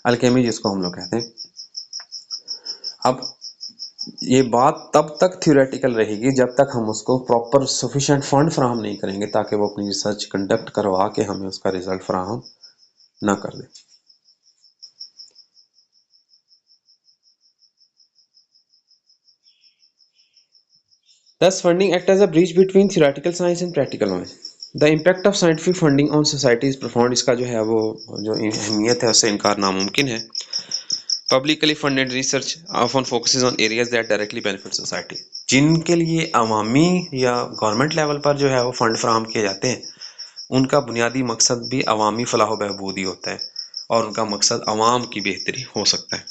अल्केमी जिसको हम लोग कहते हैं। अब ये बात तब तक थ्योरेटिकल रहेगी जब तक हम उसको प्रॉपर सफिशिएंट फंड फराहम नहीं करेंगे ताकि वो अपनी रिसर्च कंडक्ट करवा के हमें उसका रिजल्ट फराहम ना कर दे। Thus, funding acts as a bridge between theoretical science and practical knowledge. The impact of scientific funding on society is profound. इसका जो है वो जो अहमियत है उससे इनकार नामुमकिन है। Publicly funded research often focuses on areas that directly benefit society. जिनके लिए अवामी या गवर्नमेंट लेवल पर जो है वो फंड फराहम किए जाते हैं, उनका बुनियादी मकसद भी अवामी फलाह बहबूद ही होता है और उनका मकसद अवाम की बेहतरी हो सकता है,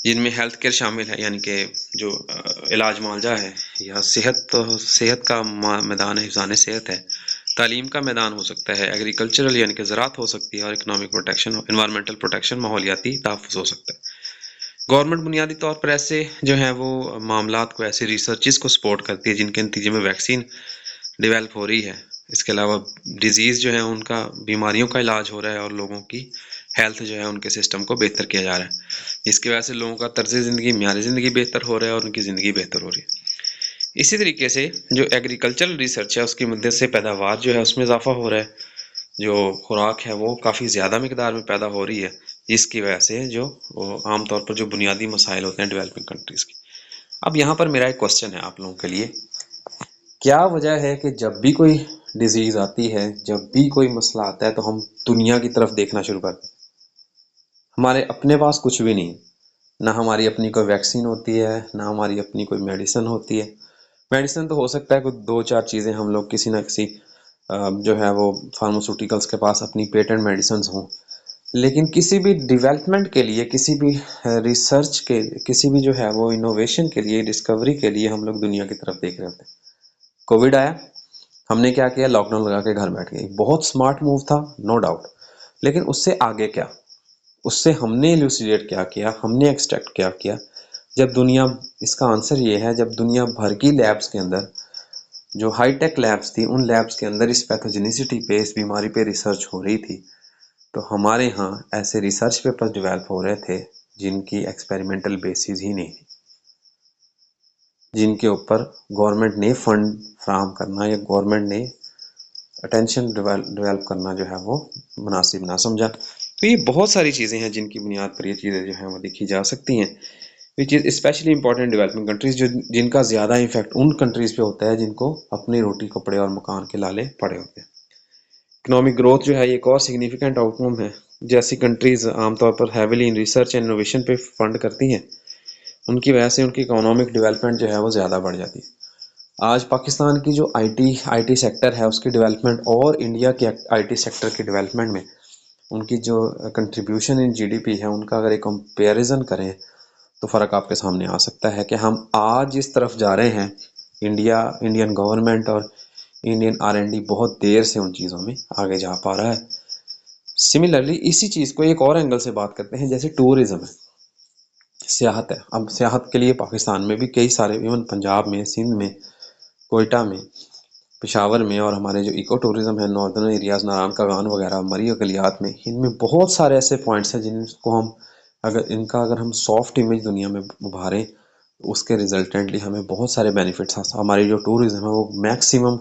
जिनमें हेल्थ केयर शामिल है, यानी कि जो इलाज मुआवजा है, या सेहत का मैदान है, हिफ्ज़ान सेहत है, तालीम का मैदान हो सकता है, एग्रीकल्चरल यानी कि ज़राअत हो सकती है, और इकोनॉमिक प्रोटेक्शन, इन्वायरमेंटल प्रोटेक्शन, माहौलियाती तहफ़्फ़ुज़ हो सकता है। गवर्नमेंट बुनियादी तौर पर ऐसे जो है वो मामलात को, ऐसे रिसर्चेस को सपोर्ट करती है जिनके नतीजे में वैक्सीन डेवलप हो रही है। इसके अलावा डिजीज़ जो है उनका, बीमारियों का इलाज हो रहा है और लोगों की हेल्थ जो है उनके सिस्टम को बेहतर किया जा रहा है, जिसकी वजह से लोगों का तर्ज ज़िंदगी, म्यार ज़िंदगी बेहतर हो रहा है और उनकी ज़िंदगी बेहतर हो रही है। इसी तरीके से जो एग्रीकल्चरल रिसर्च है उसकी मदद से पैदावार जो है उसमें इजाफा हो रहा है, जो खुराक है वो काफ़ी ज़्यादा मिकदार में पैदा हो रही है, जिसकी वजह से जो आमतौर पर जो बुनियादी मसाइल होते हैं डेवलपिंग कंट्रीज़ की। अब यहाँ पर मेरा एक क्वेश्चन है आप लोगों के लिए, क्या वजह है कि जब भी कोई डिजीज़ आती है, जब भी कोई मसला आता है, तो हम दुनिया की तरफ देखना शुरू करते हैं? हमारे अपने पास कुछ भी नहीं है, ना हमारी अपनी कोई वैक्सीन होती है, ना हमारी अपनी कोई मेडिसिन होती है। मेडिसिन तो हो सकता है कुछ दो चार चीज़ें हम लोग किसी ना किसी जो है वो फार्मास्यूटिकल्स के पास अपनी पेटेंट मेडिसिन हों, लेकिन किसी भी डेवलपमेंट के लिए, किसी भी रिसर्च के, किसी भी जो है वो इनोवेशन के लिए, डिस्कवरी के लिए हम लोग दुनिया की तरफ देख रहे होते हैं। कोविड आया, हमने क्या किया, लॉकडाउन लगा के घर बैठ गए। बहुत स्मार्ट मूव था, नो डाउट, लेकिन उससे आगे क्या, उससे हमने इल्यूसिडेट क्या किया, हमने एक्सट्रैक्ट क्या किया? जब दुनिया, इसका आंसर ये है, जब दुनिया भर की लैब्स के अंदर, जो हाईटेक लैब्स थी, उन लैब्स के अंदर इस पैथोजेनिसिटी पे, इस बीमारी पे रिसर्च हो रही थी, तो हमारे यहाँ ऐसे रिसर्च पेपर डेवलप हो रहे थे जिनकी एक्सपेरिमेंटल बेसिस ही नहीं थी, जिनके ऊपर गवर्नमेंट ने फंड फ्राहम करना या गवर्नमेंट ने अटेंशन डेवलप करना जो है वो मुनासिब ना समझा। तो ये बहुत सारी चीज़ें हैं जिनकी बुनियाद पर ये चीज़ें जो हैं वो देखी जा सकती हैं, which is specially important developing countries, जो जिनका ज़्यादा इफेक्ट उन कंट्रीज़ पे होता है जिनको अपनी रोटी कपड़े और मकान के लाले पड़े होते हैं। इकोनॉमिक ग्रोथ जो है ये एक और सिग्निफिकेंट आउटकम है। जैसी कंट्रीज़ आमतौर पर heavily in research and innovation पे फंड करती हैं, उनकी वजह से उनकी इकोनॉमिक डेवलपमेंट जो है वो ज़्यादा बढ़ जाती है। आज पाकिस्तान की जो आईटी सेक्टर है उसकी डेवलपमेंट और इंडिया के आईटी सेक्टर की डेवलपमेंट में उनकी जो कंट्रीब्यूशन इन जीडीपी है, उनका अगर एक कंपैरिजन करें तो फ़र्क आपके सामने आ सकता है कि हम आज जिस तरफ जा रहे हैं, इंडियन गवर्नमेंट और इंडियन आरएनडी बहुत देर से उन चीज़ों में आगे जा पा रहा है। सिमिलरली इसी चीज़ को एक और एंगल से बात करते हैं, जैसे टूरिज्म है, सियाहत है। अब सियाहत के लिए पाकिस्तान में भी कई सारे, इवन पंजाब में, सिंध में, कोयटा में, पेशावर में, और हमारे जो इको टूरिज्म है नॉर्दर्न एरियाज, नारायण का गान वगैरह, मरी अकलियात में, इनमें बहुत सारे ऐसे पॉइंट्स हैं जिनको हम अगर हम सॉफ्ट इमेज दुनिया में उभारें, उसके रिजल्टेंटली हमें बहुत सारे बेनिफिट्स, हमारी जो टूरिज्म है वो मैक्सिमम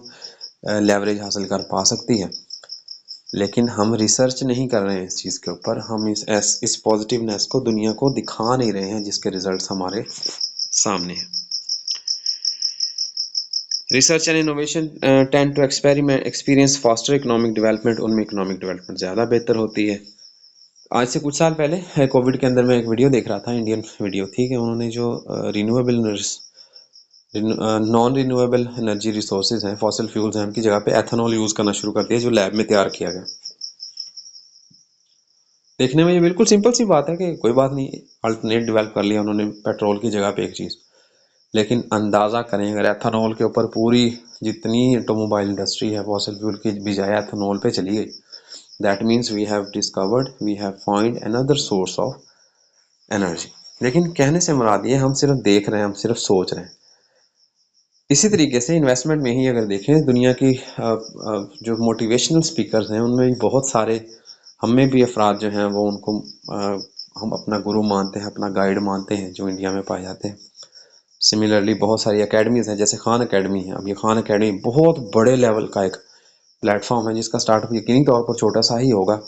लेवरेज हासिल कर पा सकती है। लेकिन हम रिसर्च नहीं कर रहे हैं इस चीज़ के ऊपर, हम इस पॉजिटिवनेस को दुनिया को दिखा नहीं रहे हैं जिसके रिजल्ट्स हमारे सामने हैं। Research and innovation tend to experience faster economic development, उनमें इकोनॉमिक डेवलपमेंट ज़्यादा बेहतर होती है। आज से कुछ साल पहले कोविड के अंदर मैं एक वीडियो देख रहा था, इंडियन वीडियो थी, कि उन्होंने जो नॉन रिन्यूएबल एनर्जी रिसोर्सेज हैं, फॉसिल फ्यूल्स हैं, उनकी जगह पे एथेनॉल यूज़ करना शुरू कर दिया जो लैब में तैयार किया गया। देखने में ये बिल्कुल सिंपल सी बात है कि कोई बात नहीं, अल्टरनेट डेवलप कर लिया उन्होंने पेट्रोल की जगह पे एक चीज़। लेकिन अंदाज़ा करें अगर एथेनॉल के ऊपर पूरी जितनी ऑटोमोबाइल इंडस्ट्री है फॉसिल फ्यूल की बजाय एथेनॉल पे चली गई, that means we have discovered, we have find another source of energy. लेकिन कहने से मुराद ये हम सिर्फ देख रहे हैं, हम सिर्फ सोच रहे हैं। इसी तरीके से इन्वेस्टमेंट में ही अगर देखें दुनिया की जो मोटिवेशनल स्पीकर्स हैं उनमें भी बहुत सारे, हम में भी अफराद जो हैं वो उनको हम अपना गुरु मानते हैं, अपना गाइड मानते हैं, जो इंडिया में पाए जाते हैं। सिमिलरली बहुत सारी एकेडमीज़ हैं, जैसे खान एकेडमी है। अब ये खान एकेडमी बहुत बड़े लेवल का एक प्लेटफॉर्म है जिसका स्टार्टअप यकीनी तौर पर छोटा सा ही होगा,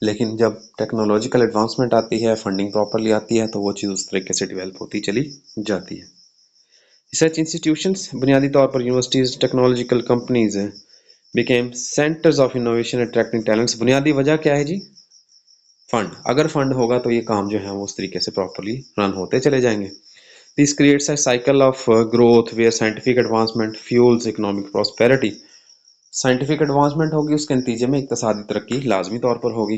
लेकिन जब टेक्नोलॉजिकल एडवांसमेंट आती है, फंडिंग प्रॉपरली आती है, तो वो चीज़ उस तरीके से डेवलप होती चली जाती है। रिसर्च इंस्टीट्यूशंस बुनियादी तौर पर यूनिवर्सिटीज, टेक्नोलॉजिकल कंपनीज हैं, became centres of innovation attracting talents. बुनियादी वजह क्या है जी? फंड। अगर फंड होगा तो ये काम जो है वो उस तरीके से प्रॉपरली रन होते चले जाएंगे। This creates a cycle of growth where scientific advancement fuels economic prosperity. Scientific advancement होगी, उसके नतीजे में इक्तिसादी तरक्की लाजमी तौर पर होगी,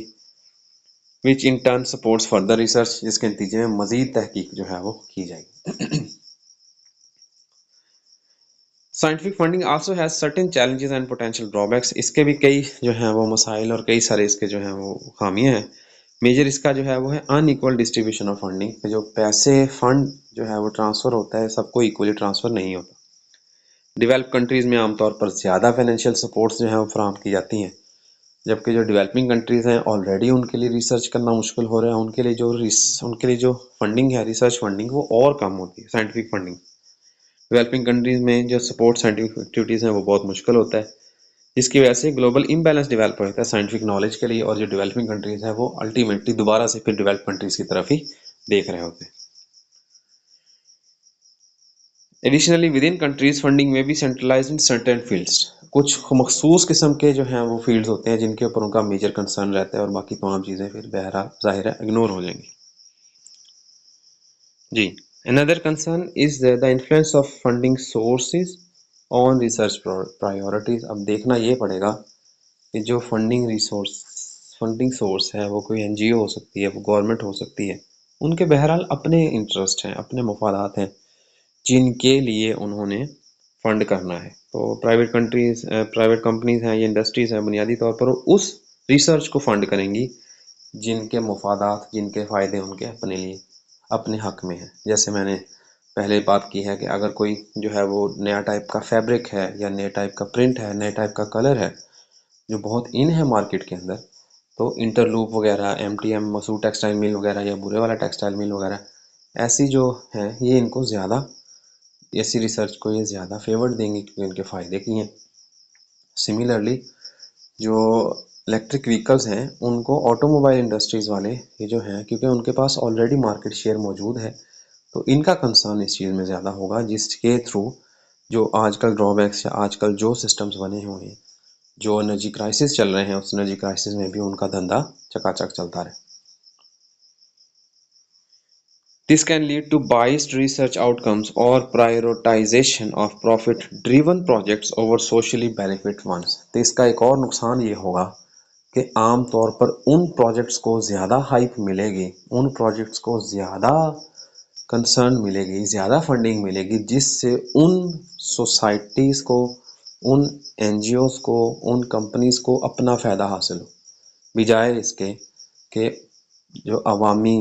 which in turn supports further research, जिसके नतीजे में मजीद तहकीक जो है वो की जाएगी। Scientific funding also has certain challenges and potential drawbacks. इसके भी कई जो हैं वो मसाइल और कई सारे इसके जो हैं वो खामियां हैं। मेजर इसका जो है वो है अनइक्वल डिस्ट्रीब्यूशन ऑफ फंडिंग। जो पैसे फंड जो है वो ट्रांसफ़र होता है, सबको इक्वली ट्रांसफ़र नहीं होता। डेवलप कंट्रीज़ में आमतौर पर ज़्यादा फाइनेंशियल सपोर्ट्स जो है वो फराहम की जाती हैं, जबकि जो डेवलपिंग कंट्रीज़ हैं ऑलरेडी उनके लिए रिसर्च करना मुश्किल हो रहा है, उनके लिए जो फंडिंग है, रिसर्च फंडिंग, वो और कम होती है। साइंटिफिक फंडिंग डेवलपिंग कंट्रीज में जो सपोर्ट साइंटिफिक एक्टिविटीज़ हैं वो बहुत मुश्किल होता है, जिसकी वजह से ग्लोबल इम्बैलेंस डेवलप होता है साइंटिफिक नॉलेज के लिए, और जो डेवलपिंग कंट्रीज हैं वो अल्टीमेटली दोबारा से फिर डेवलप कंट्रीज की तरफ ही देख रहे होते हैं। Additionally with in countries funding में भी सेंट्रलाइज इन सर्टेन फील्ड्स। कुछ मखसूस किस्म के जो हैं वो फील्ड्स होते हैं जिनके ऊपर उनका मेजर कंसर्न रहता है, और बाकी तमाम चीज़ें फिर बहरहाल ज़ाहिर है इग्नोर हो जाएंगी जी। Another concern is the influence of funding sources on research priorities। अब देखना ये पड़ेगा कि जो फंडिंग सोर्स है वो कोई एनजीओ हो सकती है, वो गवर्नमेंट हो सकती है, उनके बहरहाल अपने इंटरेस्ट हैं, अपने मफादात हैं जिनके लिए उन्होंने फंड करना है। तो प्राइवेट कंपनीज हैं या इंडस्ट्रीज हैं, बुनियादी तौर पर उस रिसर्च को फंड करेंगी जिनके मफादात, जिनके फ़ायदे उनके अपने लिए, अपने हक में है। जैसे मैंने पहले बात की है कि अगर कोई जो है वो नया टाइप का फैब्रिक है, या नए टाइप का प्रिंट है, नए टाइप का कलर है जो बहुत इन है मार्केट के अंदर, तो इंटरलूप वगैरह, एमटीएम, मसूर टेक्सटाइल मिल वगैरह, या बुरे वाला टेक्सटाइल मिल वगैरह, ऐसी जो हैं ये इनको ज़्यादा, ऐसी रिसर्च को ये ज़्यादा फेवर देंगी क्योंकि इनके फ़ायदे की हैं। सिमिलरली जो इलेक्ट्रिक व्हीकल्स हैं उनको ऑटोमोबाइल इंडस्ट्रीज़ वाले ये जो हैं, क्योंकि उनके पास ऑलरेडी मार्केट शेयर मौजूद है, तो इनका कंसर्न इस चीज़ में ज़्यादा होगा, जिसके थ्रू जो आजकल ड्रॉबैक्स या आजकल जो सिस्टम्स बने हुए हैं, जो एनर्जी क्राइसिस चल रहे हैं, उस एनर्जी क्राइसिस में भी उनका धंधा चकाचक चलता रहे। This can lead to biased research outcomes or prioritization of profit-driven projects over socially benefit ones। तो इसका एक और नुकसान ये होगा कि आम तौर पर उन प्रोजेक्ट्स को ज़्यादा हाइप मिलेगी, उन प्रोजेक्ट्स को ज़्यादा कंसर्न मिलेगी, ज़्यादा फंडिंग मिलेगी, जिससे उन सोसाइटीज़ को, उन एनजीओज़ को, उन कंपनीज़ को अपना फ़ायदा हासिल हो, बजाय इसके कि जो अवामी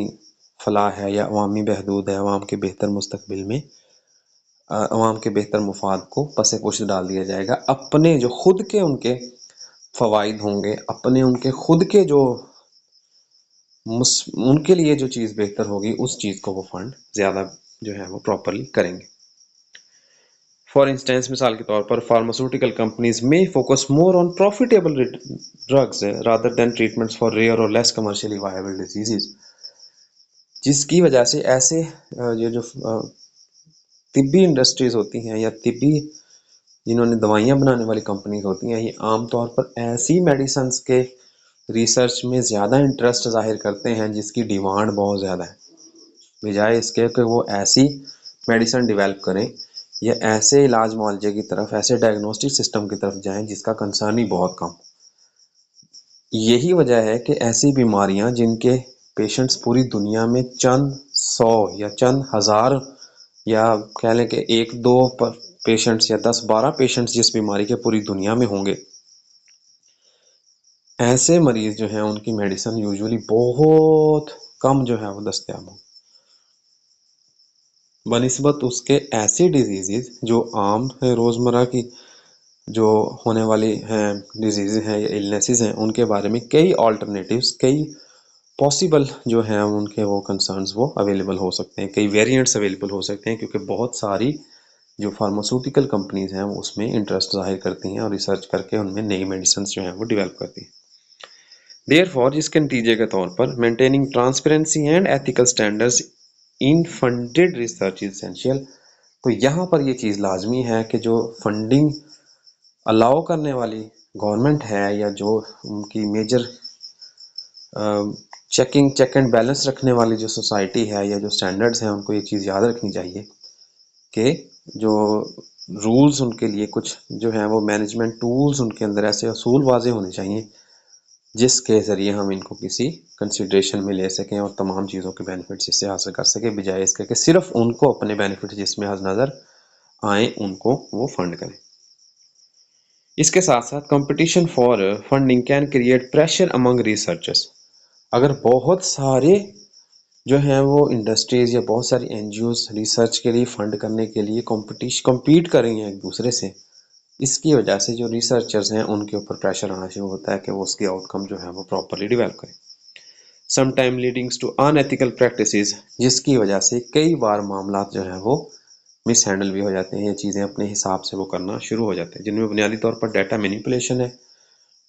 फलाह है या अवामी बहदूद है, अवाम के बेहतर मुस्तकबिल में अवाम के बेहतर मुफाद को पसे पुश डाल दिया जाएगा। अपने जो खुद के उनके फ़वाइद होंगे, अपने उनके खुद के जो उनके लिए जो चीज़ बेहतर होगी, उस चीज़ को वो फंड ज़्यादा जो है वो प्रॉपरली करेंगे। फॉर इंस्टेंस, मिसाल के तौर पर, फार्मास्यूटिकल कंपनीज में focus more on profitable drugs rather than treatments for rare और लेस कमर्शियली वायबल डिजीजेज, जिसकी वजह से ऐसे ये जो तिब्बी इंडस्ट्रीज होती हैं या तिब्बी जिन्होंने दवाइयाँ बनाने वाली कंपनीज होती हैं, ये आमतौर पर ऐसी मेडिसिन्स के रिसर्च में ज़्यादा इंटरेस्ट जाहिर करते हैं जिसकी डिमांड बहुत ज़्यादा है, बजाय इसके कि वो ऐसी मेडिसिन डेवलप करें या ऐसे इलाज मुआवजे की तरफ, ऐसे डायग्नोस्टिक सिस्टम की तरफ जाएं जिसका कंसर्न ही बहुत कम। यही वजह है कि ऐसी बीमारियां जिनके पेशेंट्स पूरी दुनिया में चंद सौ या चंद हजार या कह लें कि एक दो पेशेंट्स या 10-12 पेशेंट्स जिस बीमारी के पूरी दुनिया में होंगे, ऐसे मरीज जो हैं उनकी मेडिसिन यूजुअली बहुत कम जो है वो दस्तयाब हो बनिस्बत उसके ऐसी डिजीज़ जो आम है, रोज़मर्रा की जो होने वाली हैं डिजीज़ हैं या इलनेसेस हैं, उनके बारे में कई ऑल्टरनेटिव्स, कई पॉसिबल जो हैं उनके वो कंसर्न्स वो अवेलेबल हो सकते हैं, कई वेरिएंट्स अवेलेबल हो सकते हैं, क्योंकि बहुत सारी जो फार्मास्यूटिकल कंपनीज हैं वो उसमें इंटरेस्ट जाहिर करती हैं और रिसर्च करके उनमें नई मेडिसिन जो हैं वो डेवलप करती हैं। देयरफॉर इसके नतीजे के तौर पर maintaining transparency and ethical standards in funded research is essential. तो यहाँ पर ये चीज़ लाजमी है कि जो फंडिंग अलाउ करने वाली गवर्नमेंट है या जो उनकी मेजर चेक एंड बैलेंस रखने वाली जो सोसाइटी है या जो स्टैंडर्ड्स हैं, उनको ये चीज़ याद रखनी चाहिए कि जो रूल्स उनके लिए कुछ जो है वो मैनेजमेंट टूल्स उनके अंदर ऐसे असूल वाजे होने चाहिए जिसके ज़रिए हम इनको किसी कंसिडरेशन में ले सकें और तमाम चीज़ों के बेनिफिट्स इससे हासिल कर सकें, बजाय इसके कि सिर्फ उनको अपने बेनिफिट जिसमें नज़र आए उनको वो फंड करें। इसके साथ साथ competition for funding can create pressure among researchers. अगर बहुत सारे जो हैं वो इंडस्ट्रीज या बहुत सारी एनजीओज रिसर्च के लिए फंड करने के लिए कम्पीट कर रही हैं एक दूसरे से, इसकी वजह से जो रिसर्चर्स हैं उनके ऊपर प्रेशर आना शुरू होता है कि वो उसकी आउटकम जो है वो प्रॉपरली डेवलप करें, sometime leadings to unethical practices, जिसकी वजह से कई बार मामला जो है वो मिस हैंडल भी हो जाते हैं, ये चीज़ें अपने हिसाब से वो करना शुरू हो जाते हैं, जिनमें बुनियादी तौर पर डाटा मैनिपुलेशन है।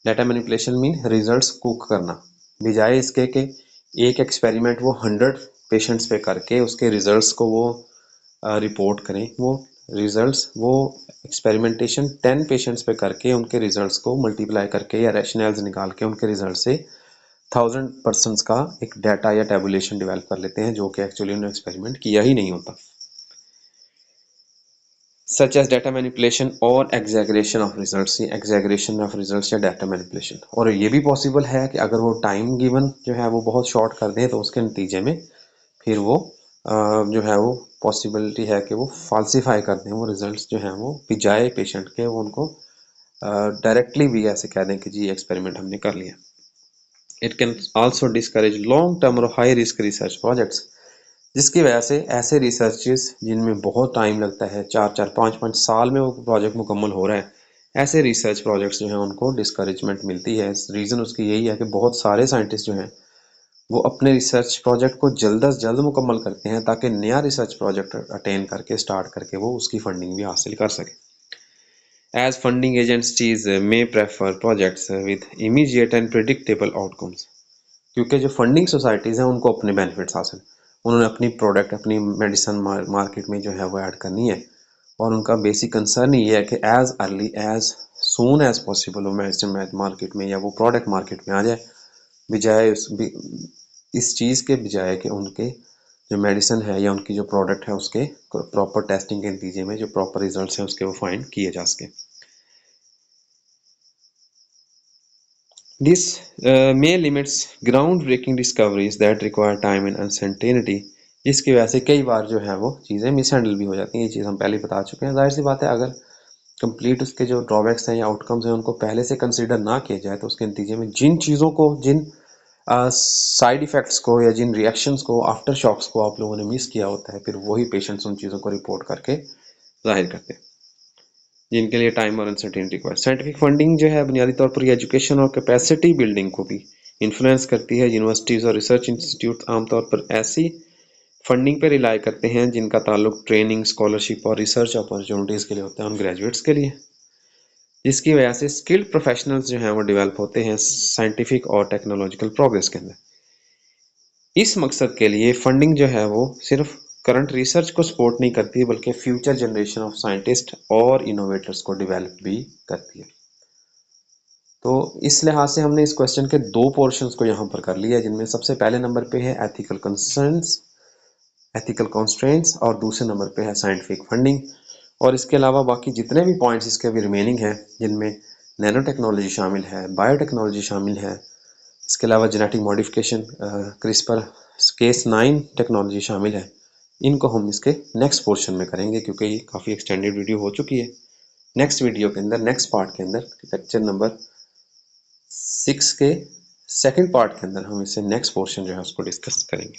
Data manipulation mean results cook करना, बजाय इसके कि एक एक्सपेरिमेंट वो 100 पेशेंट्स पे करके उसके रिजल्ट्स को वो रिपोर्ट करें, वो रिजल्ट्स वो एक्सपेरिमेंटेशन 10 पेशेंट्स पे करके उनके रिजल्ट्स को मल्टीप्लाई करके या रैशनल्स निकाल के उनके रिजल्ट से 1000 पर्सन्स का एक डाटा या टेबुलेशन डेवलप कर लेते हैं, जो कि एक्चुअली उन्होंने एक्सपेरिमेंट किया ही नहीं होता, सच एज डाटा मैनिपुलेशन और exaggeration of results, exaggeration of results या डाटा मैनिपुलेशन। और ये भी पॉसिबल है कि अगर वो टाइम गिवन जो है वो बहुत शॉर्ट कर दें तो उसके नतीजे में फिर वो जो है वो पॉसिबिलिटी है कि वो फाल्सिफाई कर दें वो रिजल्ट्स जो हैं वो, बजाय पेशेंट के वो उनको डायरेक्टली भी ऐसे कह दें कि जी एक्सपेरिमेंट हमने कर लिया। It can also discourage long term और हाई रिस्क रिसर्च प्रोजेक्ट्स, जिसकी वजह से ऐसे रिसर्चेस जिनमें बहुत टाइम लगता है, 4-4 5-5 साल में वो प्रोजेक्ट मुकम्मल हो रहा है, ऐसे रिसर्च प्रोजेक्ट्स जो हैं उनको डिस्करेजमेंट मिलती है। रीज़न उसकी यही है कि बहुत सारे साइंटिस्ट जो हैं वो अपने रिसर्च प्रोजेक्ट को जल्द अज जल्द मुकम्मल करते हैं ताकि नया रिसर्च प्रोजेक्ट अटेन करके स्टार्ट करके वो उसकी फंडिंग भी हासिल कर सके। As funding agencies may prefer projects with immediate and predictable outcomes, क्योंकि जो फंडिंग सोसाइटीज़ हैं उनको अपने बेनिफिट्स हासिल, उन्होंने अपनी प्रोडक्ट अपनी मेडिसिन मार्केट में जो है वो ऐड करनी है, और उनका बेसिक कंसर्न ये है कि as early as soon as possible वो मेडिसिन मार्केट में या वो प्रोडक्ट मार्केट में आ जाए, बजाय इस चीज़ के बजाय कि उनके जो मेडिसिन है या उनकी जो प्रोडक्ट है उसके प्रॉपर टेस्टिंग के नतीजे में जो प्रॉपर रिजल्ट्स हैं उसके वो फाइंड किए जा सके। This may limits ground breaking discoveries that require time and uncertainty, जिसकी वजह से कई बार जो है वो चीज़ें मिस हैंडल भी हो जाती हैं। ये चीज़ हम पहले बता चुके हैं। जाहिर सी बात है, अगर कंप्लीट उसके जो ड्रॉबैक्स हैं या आउटकम्स हैं उनको पहले से कंसिडर ना किया जाए तो उसके नतीजे में जिन चीज़ों को, जिन साइड इफ़ेक्ट्स को या जिन रिएक्शंस को, आफ्टर शॉक्स को आप लोगों ने मिस किया होता है, फिर वही पेशेंट्स उन चीज़ों को रिपोर्ट करके जाहिर करते हैं, जिनके लिए टाइम और अनसर्टेनिटी रिक्वायर। साइंटिफिक फंडिंग जो है बुनियादी तौर पर एजुकेशन और कैपेसिटी बिल्डिंग को भी इन्फ्लुएंस करती है। यूनिवर्सिटीज़ और रिसर्च इंस्टीट्यूट आमतौर पर ऐसी फंडिंग पर रिलाई करते हैं जिनका ताल्लुक ट्रेनिंग, स्कॉलरशिप और रिसर्च अपॉर्चुनिटीज़ के लिए होता है, उन ग्रेजुएट्स के लिए, जिसकी वजह से स्किल्ड प्रोफेशनल्स जो हैं वो डेवलप होते हैं साइंटिफिक और टेक्नोलॉजिकल प्रोग्रेस के अंदर। इस मकसद के लिए फंडिंग जो है वो सिर्फ करंट रिसर्च को सपोर्ट नहीं करती बल्कि फ्यूचर जनरेशन ऑफ साइंटिस्ट और इनोवेटर्स को डेवलप भी करती है। तो इस लिहाज से हमने इस क्वेश्चन के दो पोर्शंस को यहाँ पर कर लिया, जिनमें सबसे पहले नंबर पे है एथिकल कंसर्न्स, एथिकल कॉन्स्ट्रेंट्स, और दूसरे नंबर पे है साइंटिफिक फंडिंग। और इसके अलावा बाकी जितने भी पॉइंट्स इसके भी रिमेनिंग हैं, जिनमें नैनो टेक्नोलॉजी शामिल है, बायोटेक्नोलॉजी शामिल है, इसके अलावा genetic modification, CRISPR, Cas 9 technology शामिल है। इनको हम इसके नेक्स्ट पोर्शन में करेंगे क्योंकि ये काफ़ी एक्सटेंडेड वीडियो हो चुकी है। नेक्स्ट वीडियो के अंदर, नेक्स्ट पार्ट के अंदर, लेक्चर नंबर 6 के सेकंड पार्ट के अंदर हम इसे नेक्स्ट पोर्शन जो है उसको डिस्कस करेंगे।